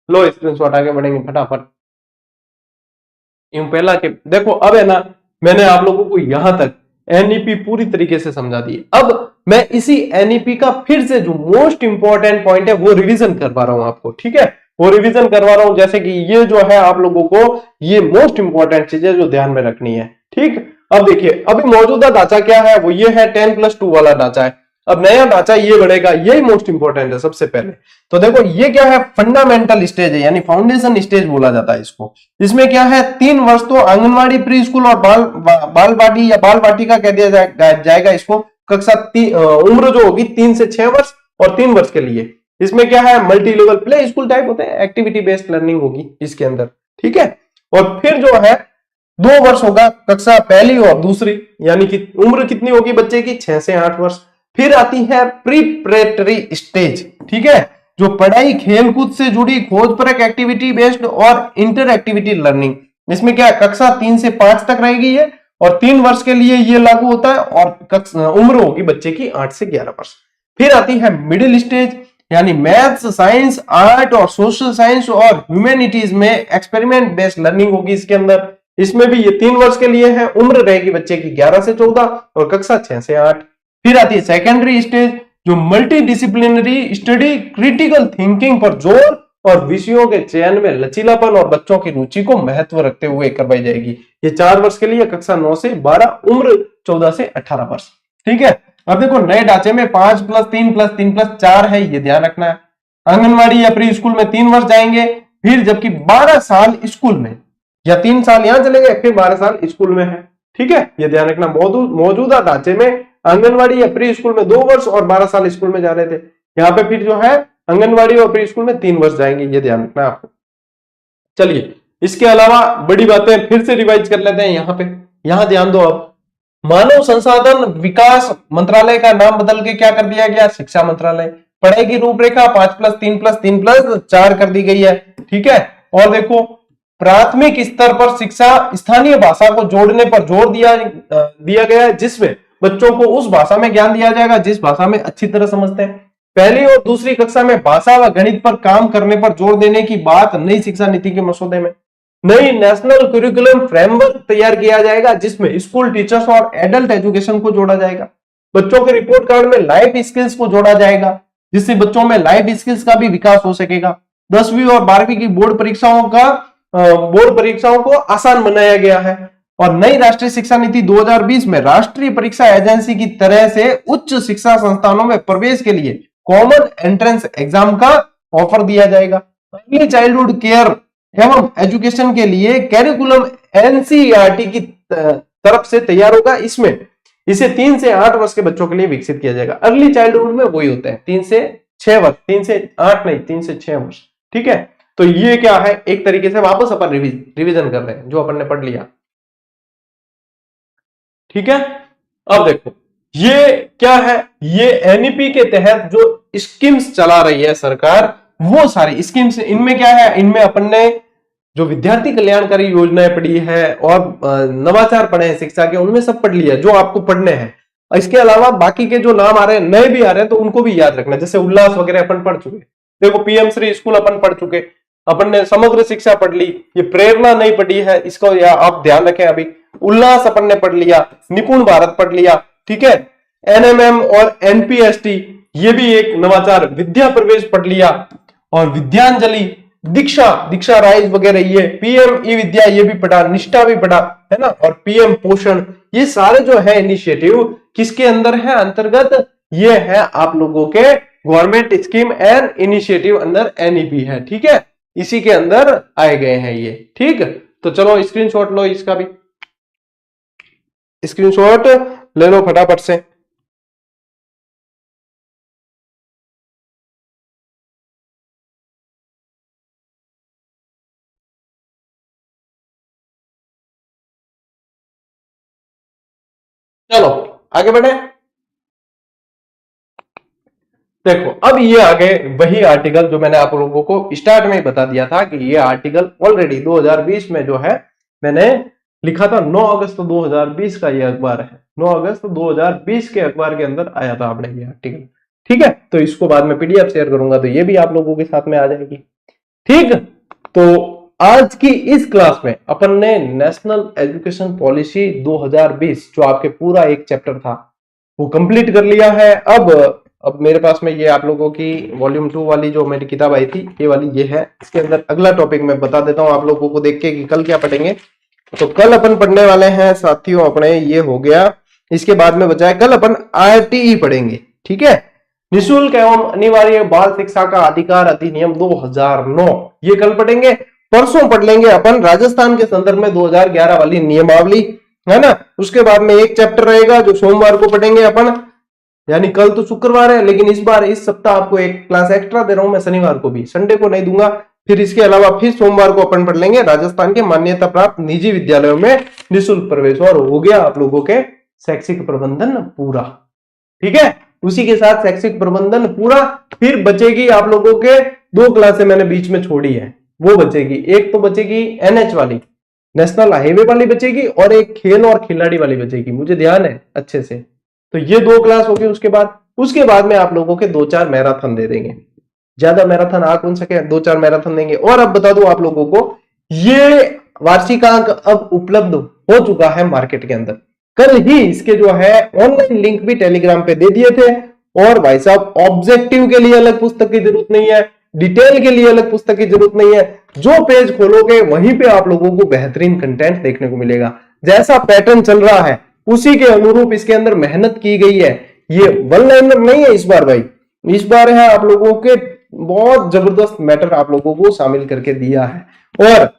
लो स्क्रीनशॉट, आगे बढ़ेंगे फटाफट। यूं पहला के देखो, अब है ना, मैंने आप लोगों को यहां तक एनईपी पूरी तरीके से समझा दी। अब मैं इसी एनईपी का फिर से जो मोस्ट इंपॉर्टेंट पॉइंट है वो रिवीजन करवा रहा हूं आपको। ठीक है, वो रिवीजन करवा रहा हूं, जैसे कि ये जो है आप लोगों को ये मोस्ट इंपॉर्टेंट चीजें जो ध्यान में रखनी है। ठीक, अब देखिए, अभी मौजूदा ढांचा क्या है, वो ये है 10+2 वाला ढांचा है। अब नया ढांचा ये बढ़ेगा, यही मोस्ट इंपॉर्टेंट है सबसे पहले। तो देखो, ये क्या है, फंडामेंटल स्टेज है, यानी फाउंडेशन स्टेज बोला जाता है इसको। इसमें क्या है, 3 वर्ष तो आंगनवाड़ी, प्री स्कूल और बाल बाटी या बाल वाटिका कह दिया जाएगा इसको। कक्षा उम्र जो होगी 3 से 6 वर्ष, और 3 वर्ष के लिए इसमें क्या है, multi level play school type होते हैं, एक्टिविटी बेस्ड लर्निंग होगी इसके अंदर। ठीक है, और फिर जो है 2 वर्ष होगा कक्षा पहली और दूसरी, यानी कि उम्र कितनी होगी बच्चे की, 6 से 8 वर्ष। फिर आती है प्रीपरेटरी स्टेज। ठीक है, जो पढ़ाई खेलकूद से जुड़ी खोजपरक एक्टिविटी बेस्ड और इंटर एक्टिविटी लर्निंग, इसमें क्या कक्षा 3 से 5 तक रहेगी ये, और 3 वर्ष के लिए ये लागू होता है, और उम्र होगी बच्चे की 8 से 11 वर्ष। फिर आती है मिडिल स्टेज, यानी मैथ्स, साइंस, आर्ट और सोशल साइंस और ह्यूमैनिटीज में एक्सपेरिमेंट बेस्ड लर्निंग होगी इसके अंदर। इसमें भी ये 3 वर्ष के लिए है, उम्र रहेगी बच्चे की 11 से 14 और कक्षा 6 से 8। फिर आती है सेकेंडरी स्टेज, जो multi disciplinary study, critical thinking पर जोर और विषयों के चयन में लचीलापन और बच्चों की रुचि को महत्व रखते हुए करवाई जाएगी। ये 4 वर्ष के लिए, कक्षा 9 से 12, उम्र 14 से 18 वर्ष। ठीक है, अब देखो नए ढांचे में 5+3+3+4 है, ये ध्यान रखना है। आंगनवाड़ी या प्री स्कूल में 3 वर्ष जाएंगे, फिर जबकि 12 साल स्कूल में, या 3 साल यहां चले गए, फिर 12 साल स्कूल में है। ठीक है, ये ध्यान रखना। मौजूदा ढांचे में आंगनवाड़ी या प्री स्कूल में 2 वर्ष और 12 साल स्कूल में जा रहे थे, यहाँ पे फिर जो है आंगनवाड़ी और प्री स्कूल में 3 वर्ष जाएंगे, ये ध्यान रखना आपको। चलिए, इसके अलावा बड़ी बातें फिर से रिवाइज कर लेते हैं। यहां ध्यान दो। अब मानव संसाधन विकास मंत्रालय का नाम बदल के क्या कर दिया गया, शिक्षा मंत्रालय। पढ़ाई की रूपरेखा 5+3+3+4 कर दी गई है। ठीक है, और देखो, प्राथमिक स्तर पर शिक्षा स्थानीय भाषा को जोड़ने पर जोर दिया गया है, जिसमें बच्चों को उस भाषा में ज्ञान दिया जाएगा जिस भाषा में अच्छी तरह समझते हैं। पहली और दूसरी कक्षा में भाषा व गणित पर काम करने पर जोर देने की बात नई शिक्षा नीति के मसौदे में। नई नेशनल करिकुलम फ्रेमवर्क तैयार किया जाएगा, जिसमें स्कूल टीचर्स और एडल्ट एजुकेशन को जोड़ा जाएगा। बच्चों के रिपोर्ट कार्ड में लाइफ स्किल्स को जोड़ा जाएगा, जिससे बच्चों में लाइफ स्किल्स का भी विकास हो सकेगा। 10वीं और 12वीं की बोर्ड परीक्षाओं को आसान बनाया गया है। और नई राष्ट्रीय शिक्षा नीति 2020 में राष्ट्रीय परीक्षा एजेंसी की तरह से उच्च शिक्षा संस्थानों में प्रवेश के लिए कॉमन एंट्रेंस एग्जाम का ऑफर दिया जाएगा। अर्ली चाइल्डहुड केयर एवं एजुकेशन के लिए कैरिकुलम एनसीईआरटी की तरफ से तैयार होगा। इसमें इसे 3 से 8 वर्ष के बच्चों के लिए विकसित किया जाएगा। अर्ली चाइल्डहुड में वही होता है 3 से 6 वर्ष, 3 से 8 नहीं, 3 से 6 वर्ष। ठीक है, तो ये क्या है, एक तरीके से वापस अपन रिवीजन कर रहे हैं जो अपन ने पढ़ लिया। ठीक है, अब देखो ये क्या है, ये एनईपी के तहत जो स्कीम्स चला रही है सरकार, वो सारी स्कीम्स, इनमें क्या है, इनमें अपन ने जो विद्यार्थी कल्याणकारी योजनाएं पढ़ी है और नवाचार पढ़े हैं शिक्षा के, उनमें सब पढ़ लिया जो आपको पढ़ने हैं। इसके अलावा बाकी के जो नाम आ रहे हैं, नए भी आ रहे हैं, तो उनको भी याद रखना। जैसे उल्लास वगैरह अपन पढ़ चुके, देखो पीएम श्री स्कूल अपन पढ़ चुके, अपन ने समग्र शिक्षा पढ़ ली, ये प्रेरणा नहीं पढ़ी है, इसको आप ध्यान रखें। अभी उल्लास अपन ने पढ़ लिया, निपुण भारत पढ़ लिया, ठीक है, एनएमएम और एनपीएसटी ये भी एक नवाचार, विद्या प्रवेश पढ़ लिया, और विद्यांजलि, दीक्षा राइज वगैरह, ये पीएम ई विद्या ये भी पढ़ा, निष्ठा भी पढ़ा, है ना, और पीएम पोषण, ये सारे जो है इनिशिएटिव किसके अंदर है, अंतर्गत, ये है आप लोगों के गवर्नमेंट स्कीम एंड इनिशिएटिव अंदर एनईपी है, ठीक है, इसी के अंदर आए गए हैं ये, ठीक। तो चलो स्क्रीनशॉट लो, इसका भी स्क्रीनशॉट ले लो फटाफट से। चलो आगे बढ़े। देखो अब ये आगे वही आर्टिकल जो मैंने आप लोगों को स्टार्ट में ही बता दिया था कि ये आर्टिकल ऑलरेडी 2020 में जो है मैंने लिखा था, 9 अगस्त 2020 का ये अखबार है, 9 अगस्त 2020 के अखबार के अंदर आया था आपने ये आर्टिकल, ठीक है। तो इसको बाद में पीडीएफ शेयर करूंगा तो ये भी आप लोगों के साथ में आ जाएगी, ठीक। तो आज की इस क्लास में अपन ने नेशनल एजुकेशन पॉलिसी 2020 जो आपके पूरा एक चैप्टर था वो कंप्लीट कर लिया है। अब मेरे पास में ये आप लोगों की वॉल्यूम 2 वाली जो मेरी किताब आई थी ये वाली ये है, इसके अंदर अगला टॉपिक मैं बता देता हूं आप लोगों को देख के कि कल क्या पढ़ेंगे। तो कल अपन पढ़ने वाले हैं साथियों अपने, ये हो गया, इसके बाद में बचा है कल अपन आरटीई पढ़ेंगे, ठीक है, निःशुल्क एवं अनिवार्य बाल शिक्षा का अधिकार अधिनियम 2009, ये कल पढ़ेंगे। परसों पढ़ लेंगे अपन राजस्थान के संदर्भ में 2011 वाली नियमावली, है ना। उसके बाद में एक चैप्टर रहेगा जो सोमवार को पढ़ेंगे अपन, यानी कल तो शुक्रवार है लेकिन इस बार इस सप्ताह आपको एक क्लास एक्स्ट्रा दे रहा हूं मैं, शनिवार को भी, संडे को नहीं दूंगा। फिर इसके अलावा फिर सोमवार को अपन पढ़ लेंगे राजस्थान के मान्यता प्राप्त निजी विद्यालयों में निःशुल्क प्रवेश, और हो गया आप लोगों के शैक्षिक प्रबंधन पूरा, ठीक है। उसी के साथ शैक्षिक प्रबंधन पूरा, फिर बचेगी आप लोगों के 2 क्लासें मैंने बीच में छोड़ी है, वो बचेगी, एक तो बचेगी एनएच वाली, नेशनल हाईवे वाली बचेगी, और एक खेल और खिलाड़ी वाली बचेगी, मुझे ध्यान है अच्छे से। तो ये 2 क्लास होगी, उसके बाद में आप लोगों के 2-4 मैराथन दे देंगे, ज्यादा मैराथन आ कौन सके, 2-4 मैराथन देंगे। और अब बता दूं आप लोगों को, ये वार्षिकांक अब उपलब्ध हो चुका है मार्केट के अंदर, कल ही इसके जो है ऑनलाइन लिंक भी टेलीग्राम पे दे दिए थे। और भाई साहब ऑब्जेक्टिव के लिए अलग पुस्तक की जरूरत नहीं है, डिटेल के लिए अलग पुस्तक की जरूरत नहीं है, जो पेज खोलोगे वहीं पे आप लोगों को बेहतरीन कंटेंट देखने को मिलेगा, जैसा पैटर्न चल रहा है उसी के अनुरूप इसके अंदर मेहनत की गई है। ये वन लाइनर नहीं है इस बार भाई, इस बार है आप लोगों के बहुत जबरदस्त मैटर आप लोगों को शामिल करके दिया है। और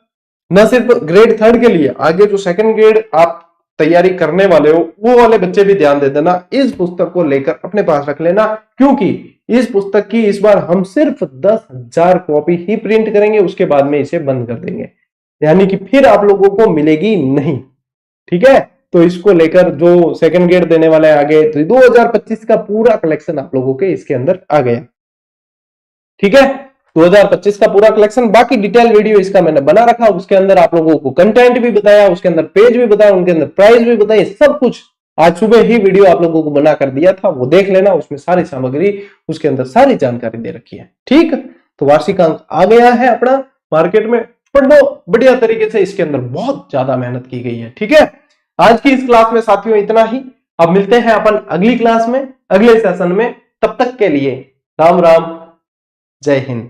न सिर्फ ग्रेड 3 के लिए, आगे जो सेकंड ग्रेड आप तैयारी करने वाले हो वो वाले बच्चे भी ध्यान दे देना, इस पुस्तक को लेकर अपने पास रख लेना, क्योंकि इस पुस्तक की इस बार हम सिर्फ 10,000 कॉपी ही प्रिंट करेंगे, उसके बाद में इसे बंद कर देंगे, यानी कि फिर आप लोगों को मिलेगी नहीं, ठीक है। तो इसको लेकर जो सेकंड ग्रेड देने वाले आगे, तो 2025 का पूरा कलेक्शन आप लोगों के इसके अंदर आ गया, ठीक है, 2025 का पूरा कलेक्शन। बाकी डिटेल वीडियो इसका मैंने बना रखा, उसके अंदर आप लोगों को कंटेंट भी बताया, उसके अंदर पेज भी बताया, उनके अंदर प्राइस भी बताई, सब कुछ आज सुबह ही वीडियो आप लोगों को बना कर दिया था, वो देख लेना, उसमें सारी सामग्री, उसके अंदर सारी जानकारी दे रखी है, ठीक। तो वार्षिक अंक आ गया है अपना मार्केट में, पढ़ लो बढ़िया तरीके से, इसके अंदर बहुत ज्यादा मेहनत की गई है, ठीक है। आज की इस क्लास में साथियों इतना ही, अब मिलते हैं अपन अगली क्लास में, अगले सेशन में, तब तक के लिए राम राम, जय हिंद।